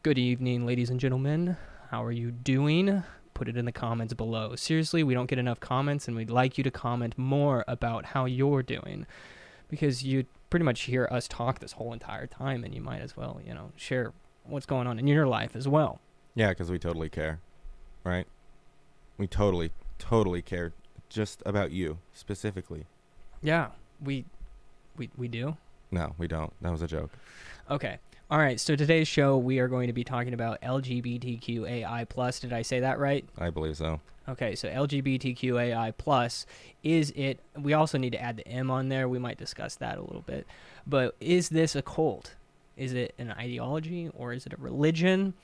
Good evening, ladies and gentlemen. How are you doing? Put it in the comments below. Seriously, we don't get enough comments, and we'd like you to comment more about how you're doing, because you pretty much hear us talk this whole entire time, and you might as well, share what's going on in your life as well. Yeah, because we totally care, right? We totally care just about you specifically. Yeah, we do. No, we don't. That was a joke. Okay. All right, so today's show, we are going to be talking about LGBTQAI+. Did I say that right? I believe so. Okay, so LGBTQAI+, is it, we also need to add the M on there. We might discuss that a little bit. But is this a cult? Is it an ideology or is it a religion?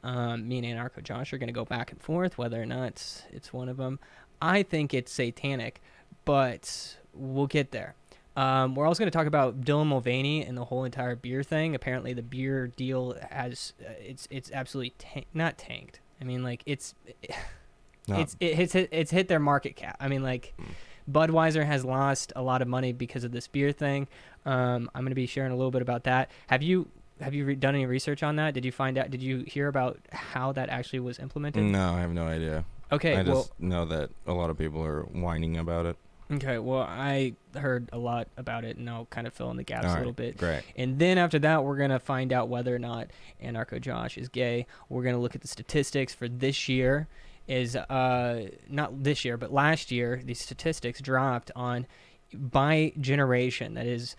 Me and Anarcho Josh are going to go back and forth whether or not it's one of them. I think it's satanic, but we'll get there. We're also going to talk about Dylan Mulvaney and the whole entire beer thing. Apparently, the beer deal has it's absolutely not tanked. I mean, like it's hit their market cap. I mean, like Budweiser has lost a lot of money because of this beer thing. I'm going to be sharing a little bit about that. Have you done any research on that? Did you find out? Did you hear about how that actually was implemented? No, I have no idea. Okay, I just know that a lot of people are whining about it. Okay, well, I heard a lot about it, and I'll kind of fill in the gaps a little bit. Great. And then after that, we're going to find out whether or not Anarcho Josh is gay. We're going to look at the statistics for this year. Not this year, but last year, the statistics dropped on by generation. That is,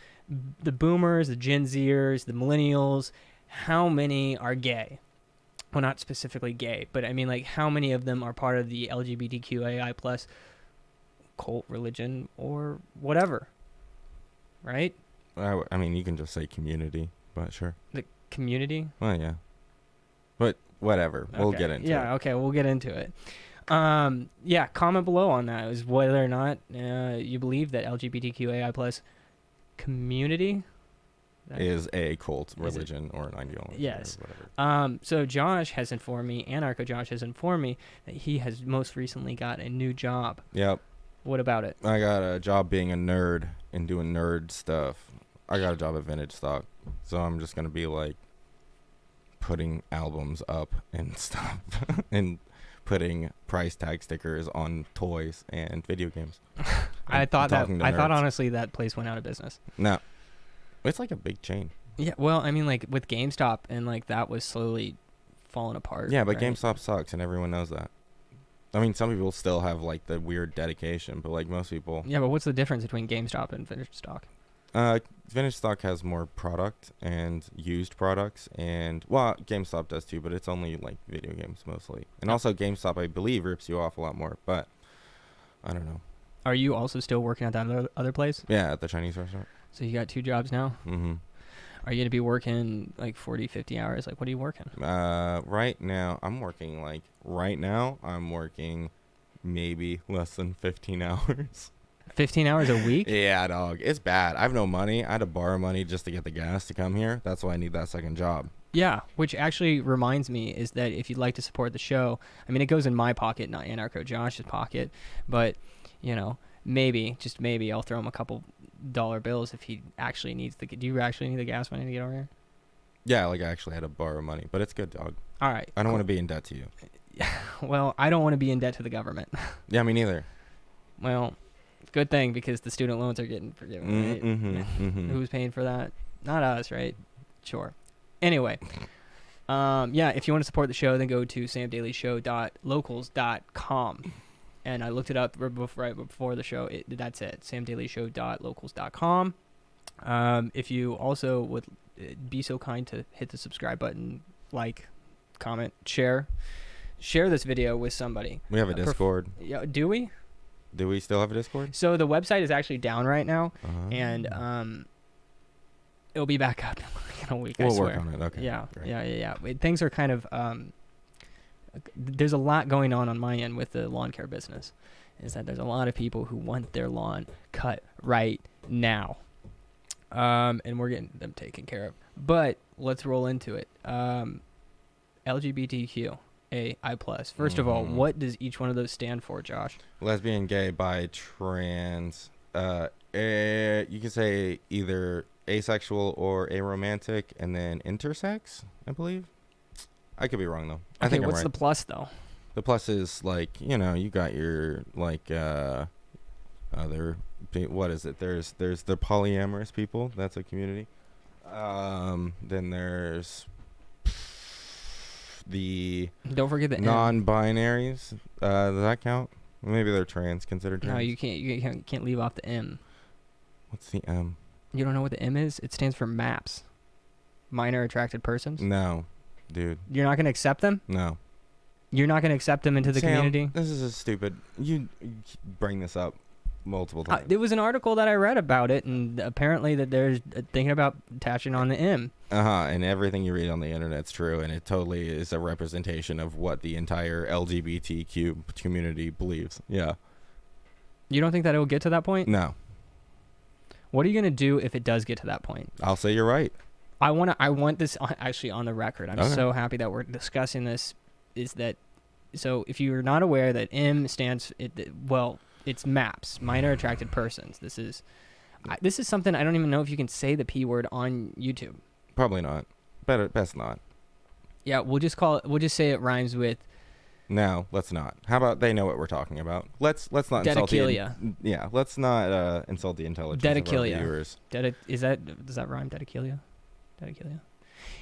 the boomers, the Gen Zers, the millennials, how many are gay? Well, not specifically gay, but I mean, like, how many of them are part of the LGBTQAI+ cult, religion, or whatever, right? I mean, you can just say community, but sure. The community? Well, yeah. But whatever. We'll get into it. Yeah, okay, we'll get into it. Yeah, comment below on that, is whether or not you believe that LGBTQAI+ community is a cult, religion, or an ideology. Yes. Or whatever. So Josh has informed me, Anarcho Josh has informed me, that he has most recently got a new job. Yep. What about it? I got a job being a nerd and doing nerd stuff. I got a job at Vintage Stock, so I'm just gonna be like putting albums up and stuff, and putting price tag stickers on toys and video games. I thought honestly that place went out of business. No, it's like a big chain. Yeah, well, I mean, like with GameStop, and like that was slowly falling apart. Yeah, but right? GameStop sucks, and everyone knows that. I mean, some people still have like the weird dedication, but like most people. Yeah, but what's the difference between GameStop and Vintage Stock? Vintage Stock has more product and used products, and well, GameStop does too, but it's only like video games mostly. And also GameStop, I believe, rips you off a lot more, but I don't know. Are you also still working at that other place? Yeah, at the Chinese restaurant. So you got two jobs now? Mm-hmm. Are you going to be working like 40, 50 hours? Like, what are you working? Right now, I'm working maybe less than 15 hours. 15 hours a week? Yeah, dog. It's bad. I have no money. I had to borrow money just to get the gas to come here. That's why I need that second job. Yeah, which actually reminds me is that if you'd like to support the show, I mean, it goes in my pocket, not Anarcho Josh's pocket, but, maybe, just maybe, I'll throw him a couple dollar bills if he actually needs do you actually need the gas money to get over here? Yeah, like I actually had to borrow money, but it's good, dog. All right. I don't want to be in debt to you. Well, I don't want to be in debt to the government. Yeah, me neither. Well, good thing, because the student loans are getting forgiven, right? Mm-hmm. Who's paying for that? Not us, right? Sure. Anyway, yeah, if you want to support the show, then go to samdailyshow.locals.com. And I looked it up right before the show. That's it, samdailyshow.locals.com. If you also would be so kind to hit the subscribe button, like, comment, share this video with somebody. We have a Discord. Yeah, do we? Do we still have a Discord? So the website is actually down right now, and it'll be back up in a week. I swear. We'll work on it. Okay. Yeah, great. yeah. Things are kind of there's a lot going on my end with the lawn care business. Is that there's a lot of people who want their lawn cut right now, and we're getting them taken care of. But let's roll into it. LGBTQAI+. First of all, what does each one of those stand for, Josh? Lesbian, gay, bi, trans. You can say either asexual or aromantic, and then intersex, I believe. I could be wrong though. I Okay, think I'm what's right. the plus though? The plus is like, you know, you got your like other what is it? There's the polyamorous people. That's a community. Then there's the Don't forget the M. non-binaries. Does that count? Maybe they're trans. Considered trans. No, you can't. You can't leave off the M. What's the M? You don't know what the M is? It stands for MAPS. Minor attracted persons. No, dude. You're not gonna accept them. No. You're not gonna accept them into the Sam, community. This is a stupid. You bring this up multiple times. There was an article that I read about it, and apparently that they're thinking about attaching on the M. And everything you read on the internet's true, and it totally is a representation of what the entire LGBTQ community believes. Yeah. You don't think that it will get to that point? No. What are you gonna do if it does get to that point? I'll say you're right. I want this actually on the record. I'm Okay. so happy that we're discussing this. Is that so? If you're not aware that M stands, it's MAPS, minor attracted persons. This is something I don't even know if you can say the P word on YouTube. Probably not. Best not. Yeah, we'll just say it rhymes with No, let's not. How about they know what we're talking about? Let's not insult Dedicalia. let's not insult the intelligence of our Dedicalia. viewers. Does that rhyme? Dedicalia? Dedicalia.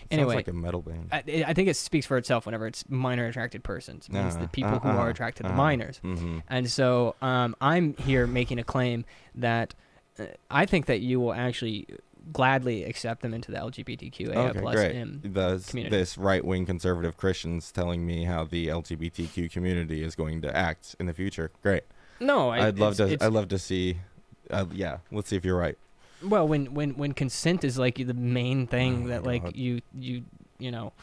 Sounds Anyway, like a metal band. I think it speaks for itself whenever it's minor attracted persons. It means the people who are attracted to minors. Mm-hmm. And so I'm here making a claim that I think that you will actually gladly accept them into the LGBTQAI plus great. M community. This right-wing conservative Christians telling me how the LGBTQ community is going to act in the future. Great. No, I'd love to see. Yeah, let's see if you're right. Well, when consent is like the main thing that like God. you know,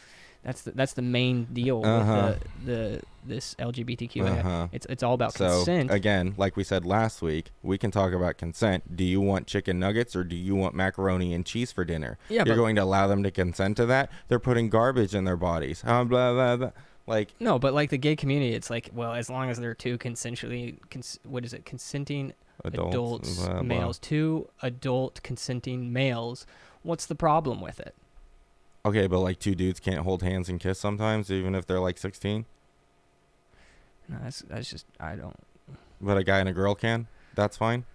that's the main deal with this LGBTQ. It's all about consent. So again, like we said last week, we can talk about consent. Do you want chicken nuggets or do you want macaroni and cheese for dinner? Yeah, you're going to allow them to consent to that? They're putting garbage in their bodies. Blah blah blah. Like no, but like the gay community, it's like, well, as long as they're two consenting adults, blah, blah. males, two adult consenting males, what's the problem with it? Okay, but like two dudes can't hold hands and kiss sometimes, even if they're like 16. No, that's just I don't. But a guy and a girl can. That's fine.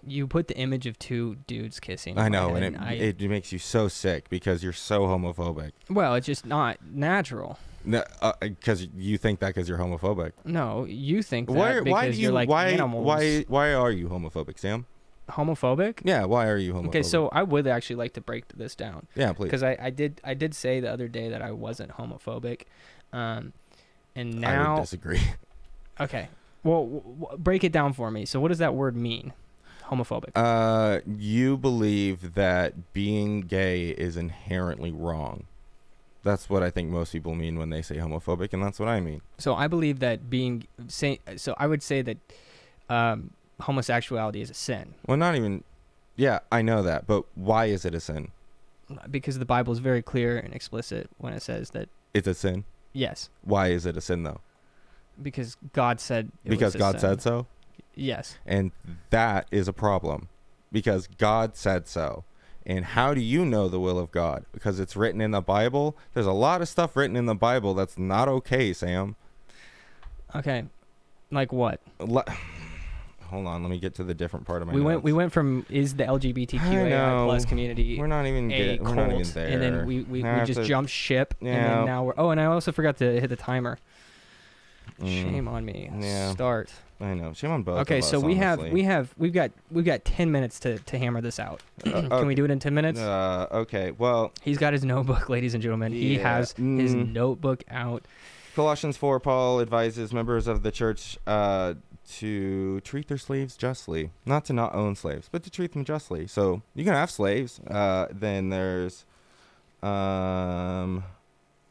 You put the image of two dudes kissing. I know, and it makes you so sick because you're so homophobic. Well, it's just not natural. Because you think that because you're homophobic. No, you think that because you're like animals. Why are you homophobic, Sam? Homophobic? Yeah, why are you homophobic? Okay, so I would actually like to break this down. Yeah, please. Because I did say the other day that I wasn't homophobic, and now I would disagree. Okay, well, break it down for me. So what does that word mean? Homophobic. You believe that being gay is inherently wrong. That's what I think most people mean when they say homophobic, and that's what I mean. So I believe that so I would say that homosexuality is a sin. Well, not even. Yeah, I know that, but why is it a sin? Because the Bible is very clear and explicit when it says that it's a sin. Yes. Why is it a sin though? Because God said. Because God said so. Yes. And that is a problem, because God said so. And how do you know the will of God? Because it's written in the Bible. There's a lot of stuff written in the Bible that's not okay, Sam. Okay. Like what? Hold on, let me get to the different part of my notes. We went from is the LGBTQAI plus community we're not even there, and then we just jumped ship, yeah. And then now we're and I also forgot to hit the timer. Shame on me. Yeah. Start. I know. Shame on both. Okay, of us, so we've got 10 minutes to hammer this out. Can we do it in 10 minutes? Okay. Well, he's got his notebook, ladies and gentlemen. Yeah. He has his notebook out. Colossians 4, Paul advises members of the church to treat their slaves justly, not to not own slaves, but to treat them justly. So you can have slaves. Then there's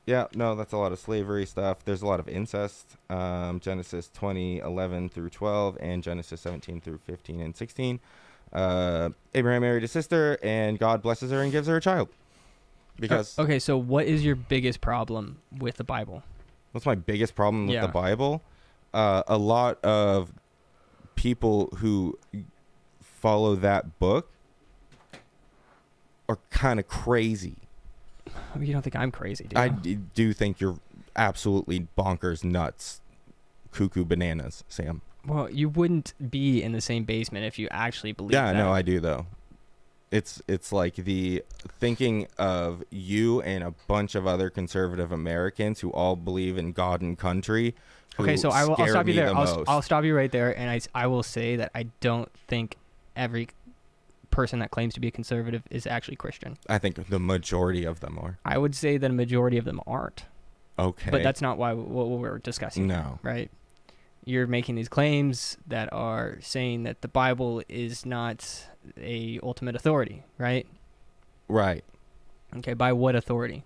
that's a lot of slavery stuff. There's a lot of incest. Genesis 20:11 through 12 and Genesis 17 through 15 and 16. Abraham married his sister, and God blesses her and gives her a child. Because okay, so what is your biggest problem with the Bible? What's my biggest problem with the Bible? A lot of people who follow that book are kind of crazy. You don't think I'm crazy, do you? I do think you're absolutely bonkers, nuts, cuckoo bananas, Sam. Well, you wouldn't be in the same basement if you actually believed Yeah, that. no, I do though. It's like the thinking of you and a bunch of other conservative Americans who all believe in God and country. Okay, so I'll stop you there. Most. I'll stop you right there, and I will say that I don't think every person that claims to be a conservative is actually Christian. I think the majority of them are. I would say that a majority of them aren't. Okay. But that's not what we're discussing. No. Right? You're making these claims that are saying that the Bible is not a ultimate authority, right? Right. Okay, by what authority?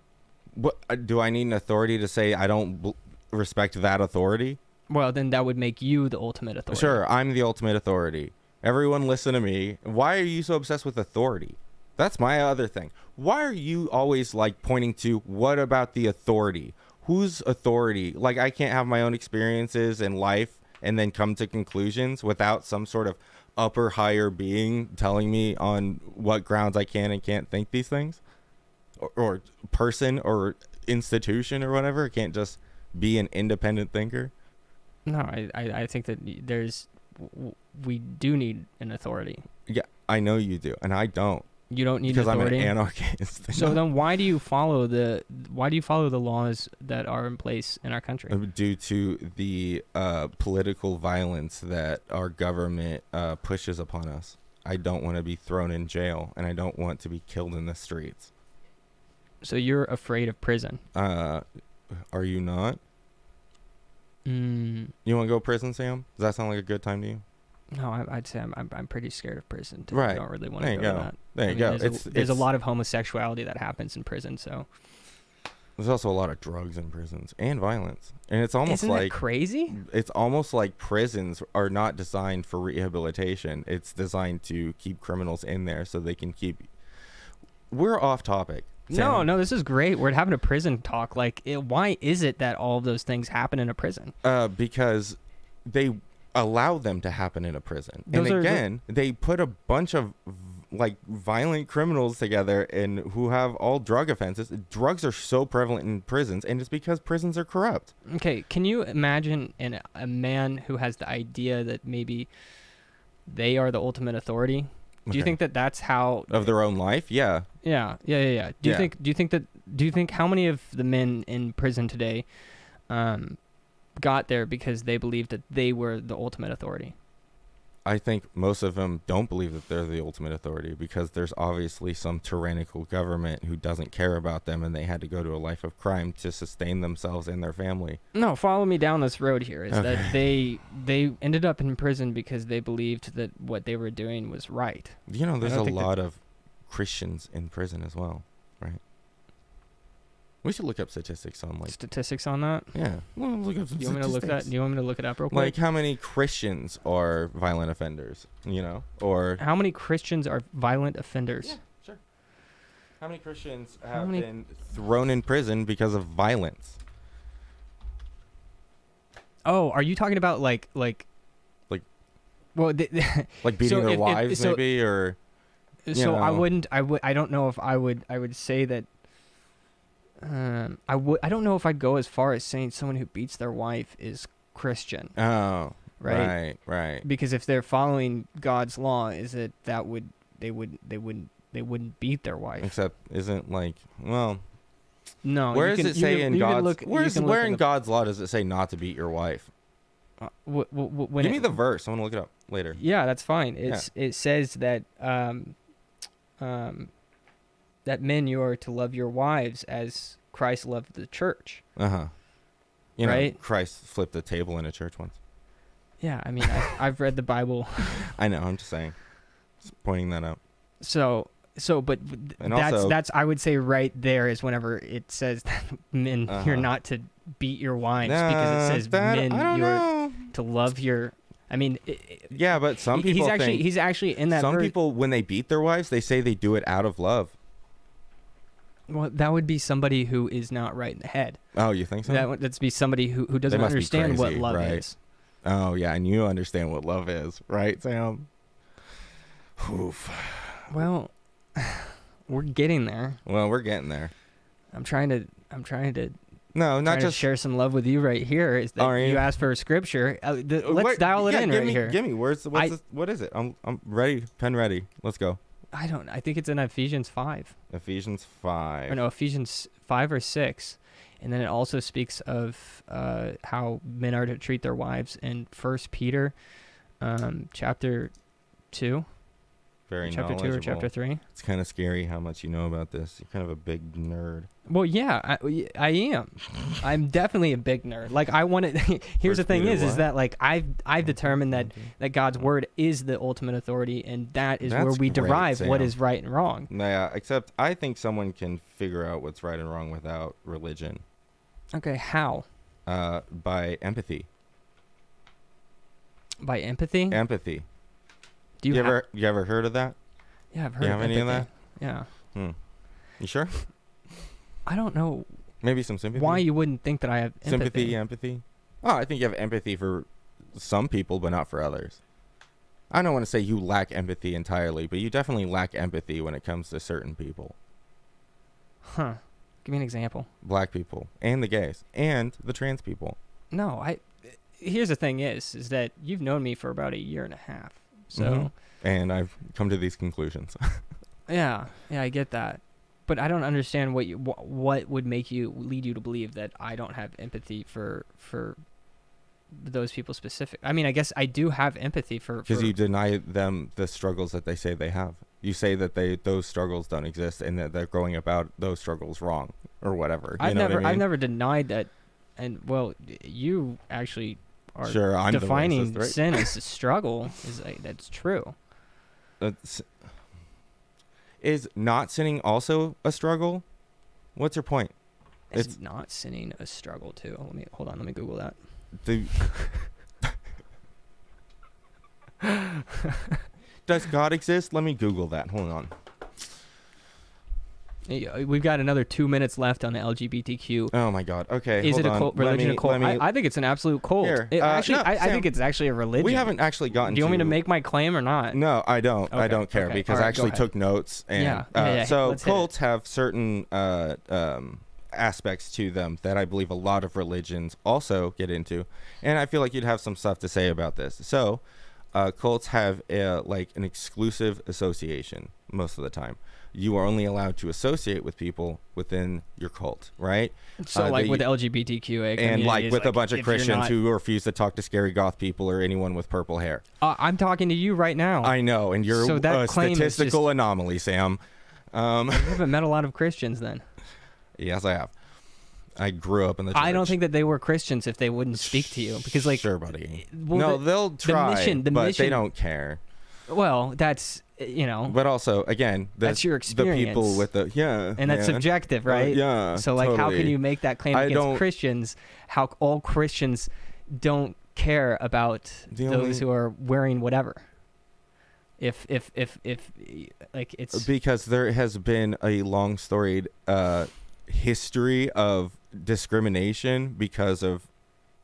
What do I need an authority to say I don't respect that authority? Well, then that would make you the ultimate authority. Sure, I'm the ultimate authority. Everyone listen to me. Why are you so obsessed with authority? That's my other thing. Why are you always like pointing to what about the authority? Whose authority? Like, I can't have my own experiences in life and then come to conclusions without some sort of upper higher being telling me on what grounds I can and can't think these things, or person or institution or whatever. I can't just be an independent thinker. No, I think that we do need an authority. Yeah, I know you do, and I don't. You don't need because authority. I'm an anarchist. So then why do you follow the laws that are in place in our country? Due to the political violence that our government pushes upon us. I don't want to be thrown in jail, and I don't want to be killed in the streets. So you're afraid of prison? Are you not? You want to go to prison, Sam? Does that sound like a good time to you? No, I'd say I'm pretty scared of prison. Right. I don't really want to go to that. There you go. There's a lot of homosexuality that happens in prison, so. There's also a lot of drugs in prisons and violence. And it's almost Isn't that crazy? It's almost like prisons are not designed for rehabilitation. It's designed to keep criminals in there so they can keep... We're off topic. Sam. No, this is great. We're having a prison talk. Like, why is it that all of those things happen in a prison? Because they allow them to happen in a prison. They put a bunch of like violent criminals together and who have all drug offenses. Drugs are so prevalent in prisons, and it's because prisons are corrupt. Okay, can you imagine a man who has the idea that maybe they are the ultimate authority? Do you think that that's how of their own life? Yeah. Yeah. Do you think how many of the men in prison today got there because they believed that they were the ultimate authority? I think most of them don't believe that they're the ultimate authority because there's obviously some tyrannical government who doesn't care about them, and they had to go to a life of crime to sustain themselves and their family. No, follow me down this road here. Is that they ended up in prison because they believed that what they were doing was right. You know, there's a lot of Christians in prison as well, right? We should look up statistics on statistics on that. Yeah, well, look up some Do you want me to look it up real quick? Like how many Christians are violent offenders? You know, or how many Christians are violent offenders? Yeah, sure. How many Christians have been thrown in prison because of violence? Oh, are you talking about like? Well, like beating their wives, maybe, or. So I don't know if I would say that. I don't know if I'd go as far as saying someone who beats their wife is Christian. Oh, right. Because if they're following God's law, is it that they wouldn't beat their wife? Except isn't like, well, no. Where does it say in God's where in God's law does it say not to beat your wife? Give me the verse. I want to look it up later. Yeah, that's fine. It says that that men, you are to love your wives as Christ loved the church. You know, right? Christ flipped a table in a church once. Yeah, I mean, I've read the Bible. I know. I'm just saying, just pointing that out. But that's I would say right there is whenever it says that men, you're not to beat your wives because it says men, you're to love your. I mean, yeah, but some people he's actually in that. Some people, when they beat their wives, they say they do it out of love. Well, that would be somebody who is not right in the head. Oh, you think so? That's be somebody who doesn't understand what love is. Oh, yeah, and you understand what love is, right, Sam? Oof. Well, we're getting there. Well, we're getting there. I'm trying to No, not trying to just. share some love with you right here. Is that Are you? you asked for a scripture? Let's What- dial it yeah, in give right me, here. Give me. What is it? I'm ready. Pen ready. Let's go. I think it's in Ephesians 5. Ephesians 5. Or no, Ephesians 5 or 6. And then it also speaks of how men are to treat their wives in 1 Peter chapter 2. Very Chapter 2 or knowledgeable. chapter 3. It's kind of scary how much you know about this. You're kind of a big nerd. Well, yeah, I am. I'm definitely a big nerd. Like I want to. Here's the First thing Peter is what? that like I've determined that God's word is the ultimate authority, and that is where That's we great, derive what Sam. is right and wrong. Yeah, except I think someone can figure out what's right and wrong without religion. Okay, how? By empathy. By empathy? Empathy. Do You ever heard of that? Yeah, I've heard. You of have any of empathy. Yeah. You sure? I don't know Maybe some sympathy. why you wouldn't think that I have empathy. Empathy. Oh, I think you have empathy for some people, but not for others. I don't want to say you lack empathy entirely, but you definitely lack empathy when it comes to certain people. Huh. Give me an example. Black people and the gays and the trans people. No, here's the thing is that you've known me for about a year and a half. So, Mhm. And I've come to these conclusions. yeah, I get that. But I don't understand what would lead you to believe that I don't have empathy for those people specific. I mean, I guess I do have empathy for Because you deny them the struggles that they say they have. You say that those struggles don't exist and that they're going about those struggles wrong or whatever. I've know what I mean? I've never denied that, and well, you actually are Sure, I'm the defining racist, right? sin as a struggle. That's true. Is not sinning also a struggle? What's your point? It's not sinning a struggle too. Hold on. Let me Google that. Does God exist? Let me Google that. Hold on. We've got another 2 minutes left on the LGBTQ. Oh my God. Okay. Is hold it a on. cult, religion? A cult? I think it's an absolute cult. Here, I no, think Sam, it's actually a religion. We haven't actually gotten. Do you want me to make my claim or not? No, I don't. I Okay, don't care okay. because All right, I actually go ahead. took notes. And, Yeah. So Let's hit it. cults have certain aspects to them that I believe a lot of religions also get into, and I feel like you'd have some stuff to say about this. So, cults have like an exclusive association most of the time. You are only allowed to associate with people within your cult, right? So like with the LGBTQA and like community, with it's a bunch of if you're Christians not- who refuse to talk to scary goth people or anyone with purple hair. I'm talking to you right now. I know, and you're So that a claim is statistical anomaly, Sam. You haven't met a lot of Christians then. Yes, I have. I grew up in the church. I don't think that they were Christians if they wouldn't speak to you because like Sure, buddy. well, No, they'll try, the but mission, they don't care. Well, that's But also, again, that's your the people experience. with the and that's subjective, right? yeah. So like, how can totally. you make that claim I against don't- Christians? How all Christians don't care about The those only- who are wearing whatever? If like it's Because there has been a long storied history of discrimination because of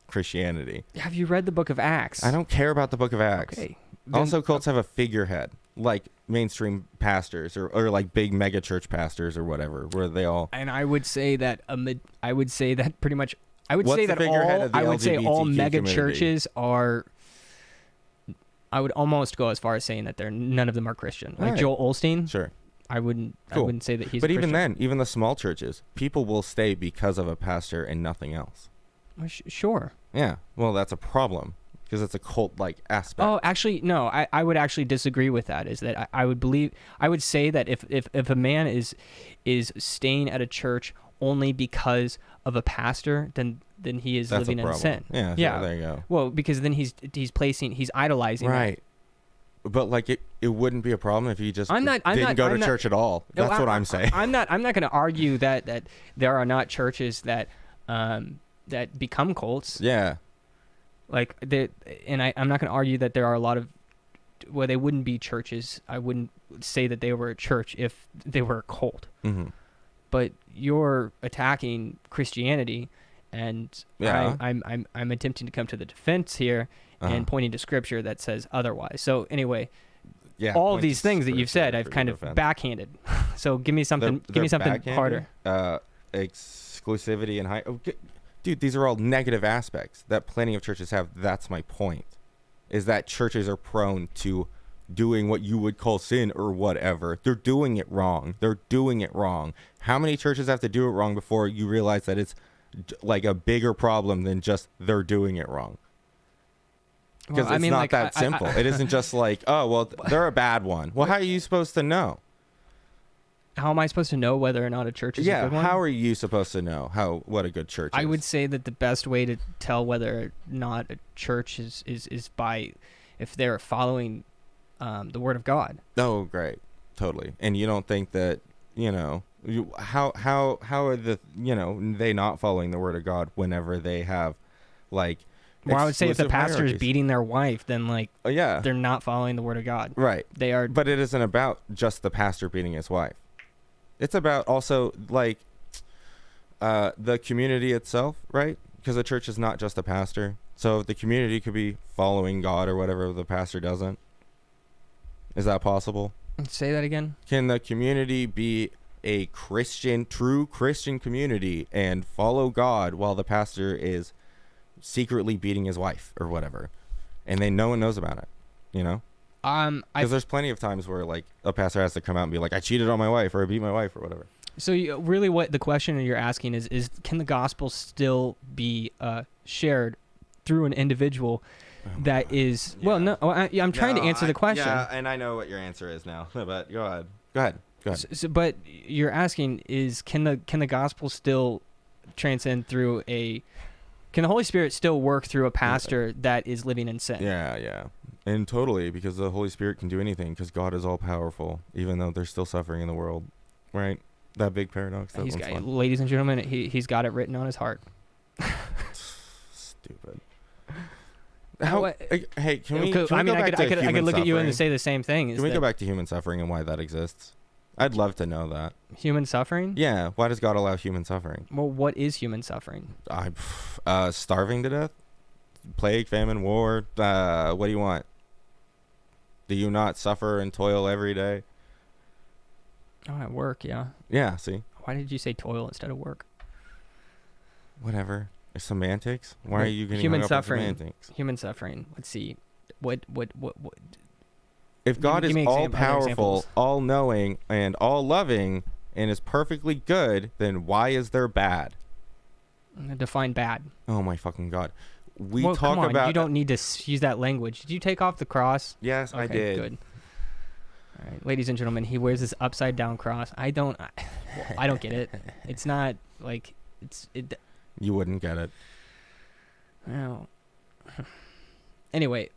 Christianity. have you read the Book of Acts? I don't care about the Book of Acts. Okay. Also, cults have a figurehead, like mainstream pastors or like big mega church pastors or whatever, where they all. And I would say that I would say that pretty much. I would What's say the that figurehead all. of the I would say all LGBTQ mega community? churches are. I would almost go as far as saying that none of them are Christian. Like Alright. Joel Osteen, Sure. I wouldn't. I Cool. wouldn't say that he's. But a even Christian. then, even the small churches, people will stay because of a pastor and nothing else. Well, sure. Yeah. Well, that's a problem because it's a cult-like aspect. Oh, actually, no. I would actually disagree with that. Is that I would say that if a man is staying at a church only because of a pastor, then he is That's living a in problem. sin. Yeah. So Yeah. there you go. Well, because then he's idolizing. that. Right. But like it wouldn't be a problem if you just I'm not go I'm to not- church at all. No, That's what I'm saying. I'm not going to argue that there are not churches that that become cults. Yeah. Like that, and I'm not going to argue that there are a lot of they wouldn't be churches. I wouldn't say that they were a church if they were a cult. Mm-hmm. But you're attacking Christianity, and Yeah. I'm attempting to come to the defense here and pointing to scripture that says otherwise. So anyway, Yeah. all point these to things that you've scripture said, I've for kind your of defense. backhanded. So give me something. Give me They're something backhanded? harder. exclusivity and high. Dude, these are all negative aspects that plenty of churches have. That's my point. Is that churches are prone to doing what you would call sin or whatever. They're doing it wrong. They're doing it wrong. How many churches have to do it wrong before you realize that it's like a bigger problem than just they're doing it wrong? Because it's not that simple. It isn't just like, oh, well, they're a bad one. Well, how are you supposed to know? How am I supposed to know whether or not a church is a good one? How are you supposed to know what a good church is? I would say that the best way to tell whether or not a church is by if they're following the word of God. Oh, great. Totally. And you don't think that, how are they not following the word of God whenever they have like Well, I would say if the pastor hierarchies. is beating their wife, then they're not following the word of God. Right. They are. But it isn't about just the pastor beating his wife. It's about also like the community itself, right? Because the church is not just a pastor. So the community could be following God or whatever the pastor doesn't. Is that possible? Say that again. Can the community be a true Christian community and follow God while the pastor is secretly beating his wife or whatever, and no one knows about it, because there's plenty of times where like a pastor has to come out and be like, I cheated on my wife or I beat my wife or whatever. So really what the question you're asking is can the gospel still be shared through an individual that is I'm trying to answer the question. Yeah, and I know what your answer is now, but go ahead. But you're asking is can the gospel still transcend through can the Holy Spirit still work through a pastor that is living in sin? Yeah. And totally, because the Holy Spirit can do anything, because God is all powerful, even though there's still suffering in the world, right? That big paradox. Ladies and gentlemen, he's got it written on his heart. Stupid. Hey, can we go back to I could look suffering? at you and say the same thing. Can we go back to human suffering and why that exists? I'd love to know that. Human suffering? Yeah. Why does God allow human suffering? Well, what is human suffering? Starving to death, plague, famine, war. What do you want? Do you not suffer and toil every day? Oh, at work, yeah. Yeah. See. Why did you say toil instead of work? Whatever. It's semantics. Why are you getting human hung up suffering? On semantics? Human suffering. Let's see. What? If God is all powerful, all knowing, and all loving, and is perfectly good, then why is there bad? Define bad. Oh my fucking God. Come on, you don't need to use that language. Did you take off the cross? Yes, okay, I did. Good. All right, ladies and gentlemen, he wears this upside down cross. I don't get it. It's not like it. You wouldn't get it. Well. Anyway.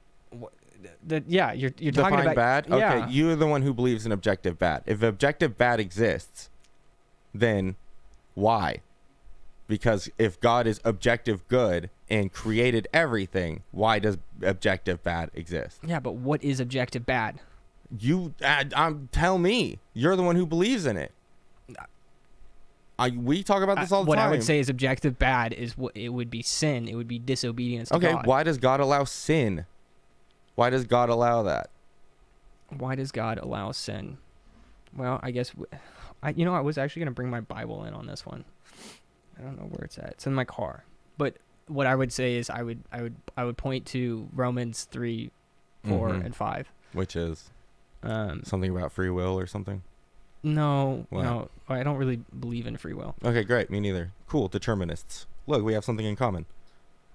You're talking about bad. Okay, you're the one who believes in objective bad. If objective bad exists, then why? Because if God is objective good and created everything, why does objective bad exist? Yeah, but what is objective bad? Tell me. You're the one who believes in it. We talk about this all the time. What I would say is objective bad is it would be sin. It would be disobedience to God. Okay, why does God allow sin? Why does God allow that? Why does God allow sin? Well, I guess I was actually going to bring my Bible in on this one. I don't know where it's at. It's in my car. But what I would say is I would point to Romans 3, 4, and 5. Which is something about free will or something? No, I don't really believe in free will. Okay, great. Me neither. Cool. Determinists. Look, we have something in common.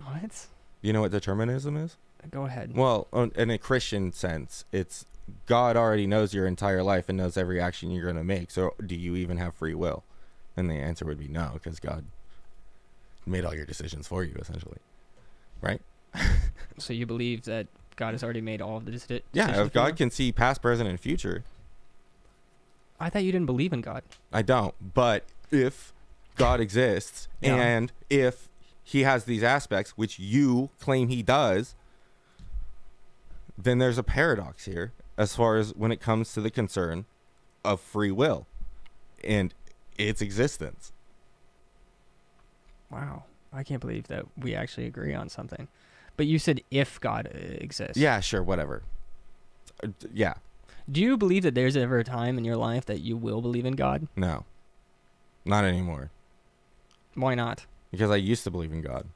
What? Do you know what determinism is? Go ahead. Well, in a Christian sense, it's God already knows your entire life and knows every action you're going to make. So do you even have free will? And the answer would be no, because God made all your decisions for you, essentially. Right? So you believe that God has already made all of the decisions? Yeah, if God can see past, present, and future. I thought you didn't believe in God. I don't. But if God exists and if he has these aspects, which you claim he does, then there's a paradox here as far as when it comes to the concern of free will and its existence. Wow. I can't believe that we actually agree on something. But you said if God exists. Yeah, sure, whatever. Yeah. Do you believe that there's ever a time in your life that you will believe in God? No. Not anymore. Why not? Because I used to believe in God.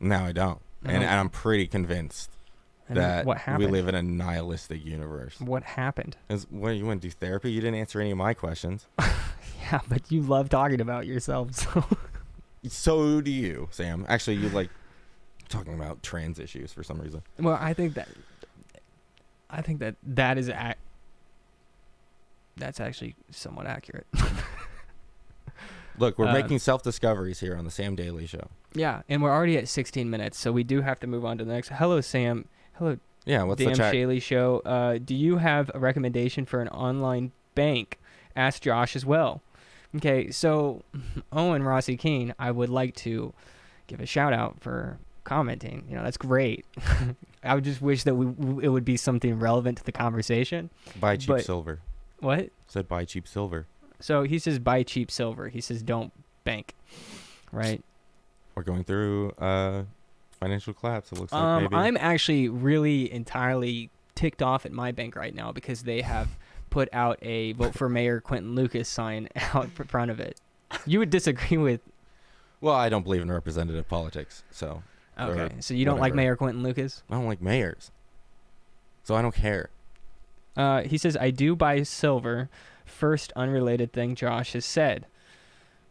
Now I don't. And I'm pretty convinced that what we happened? live in a nihilistic universe. What happened? What, you want to do therapy? You didn't answer any of my questions. Yeah, but you love talking about yourself, so. So do you, Sam. Actually, you like talking about trans issues for some reason. Well, I think that is that's actually somewhat accurate. Look, we're making self-discoveries here on the Sam Daily Show. Yeah, and we're already at 16 minutes, so we do have to move on to the next. Hello, Sam. Hello, Yeah, what's Damn the chat? Shaley Show. Do you have a recommendation for an online bank? Ask Josh as well. Okay, so Owen Rossi Keene, I would like to give a shout out for commenting. That's great. I would just wish that it would be something relevant to the conversation. Buy cheap silver. What? Said buy cheap silver. So he says buy cheap silver. He says don't bank. Right? We're going through financial collapse, it looks like, maybe. I'm actually really entirely ticked off at my bank right now because they have put out a vote for Mayor Quentin Lucas sign out in front of it. You would disagree with... Well, I don't believe in representative politics, so... Okay, so you don't like Mayor Quentin Lucas? I don't like mayors. So I don't care. He says, I do buy silver. First unrelated thing Josh has said.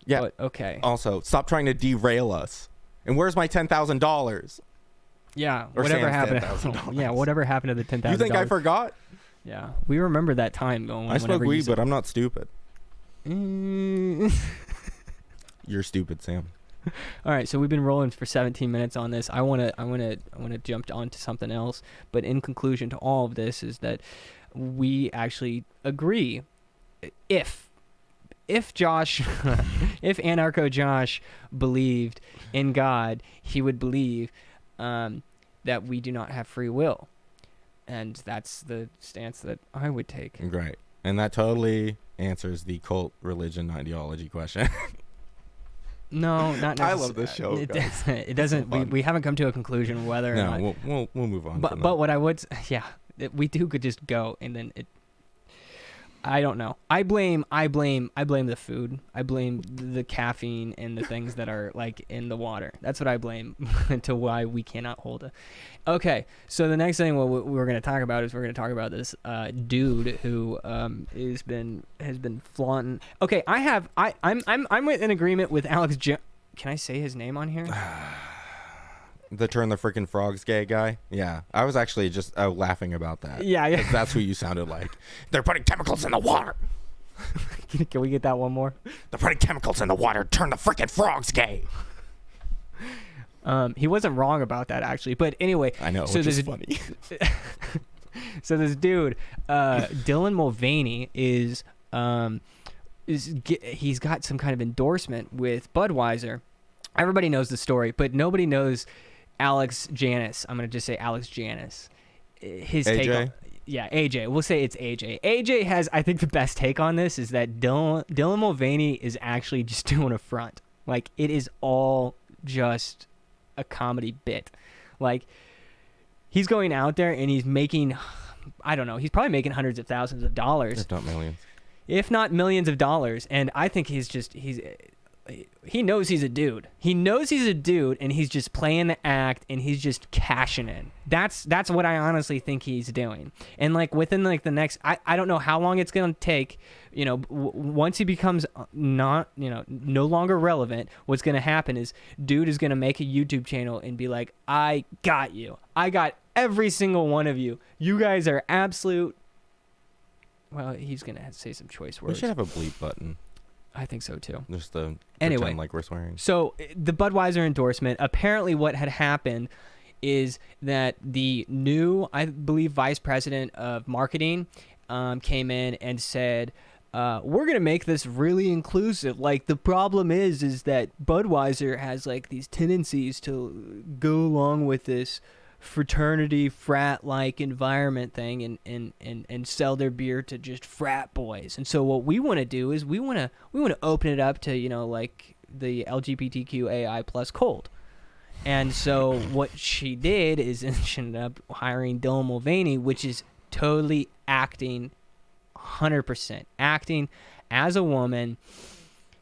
Yeah. But, okay. Also, stop trying to derail us. And where's my $10,000? Yeah, Or whatever Sam's happened. $10,000. Yeah, whatever happened to the $10,000. You think I forgot? Yeah, we remember that time. I smoke weed, but I'm not stupid. Mm. You're stupid, Sam. All right, so we've been rolling for 17 minutes on this. I want to jump on to something else, but in conclusion to all of this is that we actually agree. If Josh, if Anarcho Josh believed in God, he would believe that we do not have free will, and that's the stance that I would take. Right, and that totally answers the cult religion ideology question. No, not necessarily. I love this show. It doesn't. We haven't come to a conclusion whether. No, or not. we'll move on. But what I would, we could just go and then it. I don't know. I blame the food. I blame the caffeine and the things that are like in the water. That's what I blame to why we cannot hold a. Okay, so the next thing we're going to talk about is this dude who has been flaunting. Okay, I'm in agreement with Alex. Can I say his name on here? The turn the freaking frogs gay guy? Yeah. I was actually just laughing about that. Yeah. That's who you sounded like. They're putting chemicals in the water. Can we get that one more? They're putting chemicals in the water. Turn the freaking frogs gay. He wasn't wrong about that, actually. But anyway. I know, which is funny. So this dude, Dylan Mulvaney, he's got some kind of endorsement with Budweiser. Everybody knows the story, but nobody knows Alex Janus. I'm going to just say Alex Janus. His AJ? take on, yeah, AJ. We'll say it's AJ. AJ has, I think, the best take on this is that Dylan Mulvaney is actually just doing a front. Like, it is all just a comedy bit. Like, he's going out there and he's making, I don't know, he's probably making hundreds of thousands of dollars. If not millions. If not millions of dollars. And I think he knows he's a dude. He knows he's a dude, and he's just playing the act, and he's just cashing in. That's what I honestly think he's doing. And like within like the next, I don't know how long it's gonna take. Once he becomes no longer relevant, what's gonna happen is dude is gonna make a YouTube channel and be like, I got you. I got every single one of you. You guys are absolute. Well, he's gonna have to say some choice words. We should have a bleep button. I think so too. Just to anyway, pretend like we're swearing. So the Budweiser endorsement, apparently what had happened is that the new, I believe, vice president of marketing came in and said, we're going to make this really inclusive. Like, the problem is that Budweiser has like these tendencies to go along with this fraternity frat-like environment thing and sell their beer to just frat boys. And so what we want to do is we want to open it up to like the LGBTQAI plus cold. And so what she did is she ended up hiring Dylan Mulvaney, which is totally acting 100% acting as a woman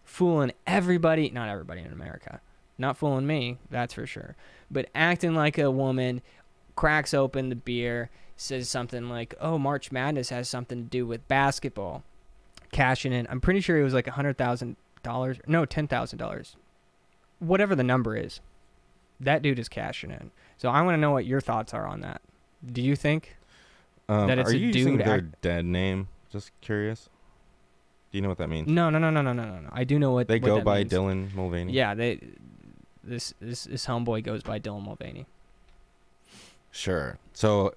fooling everybody, not everybody in America, not fooling me, that's for sure, but acting like a woman, cracks open the beer, says something like, oh, March Madness has something to do with basketball, cashing in. I'm pretty sure it was like $100,000, no, $10,000, whatever the number is. That dude is cashing in. So I want to know what your thoughts are on that. Do you think that it's are a you dude using their dead name? Just curious. Do you know what that means? No. I do know what they what go that by means. Dylan Mulvaney. Yeah, this homeboy goes by Dylan Mulvaney. Sure. So,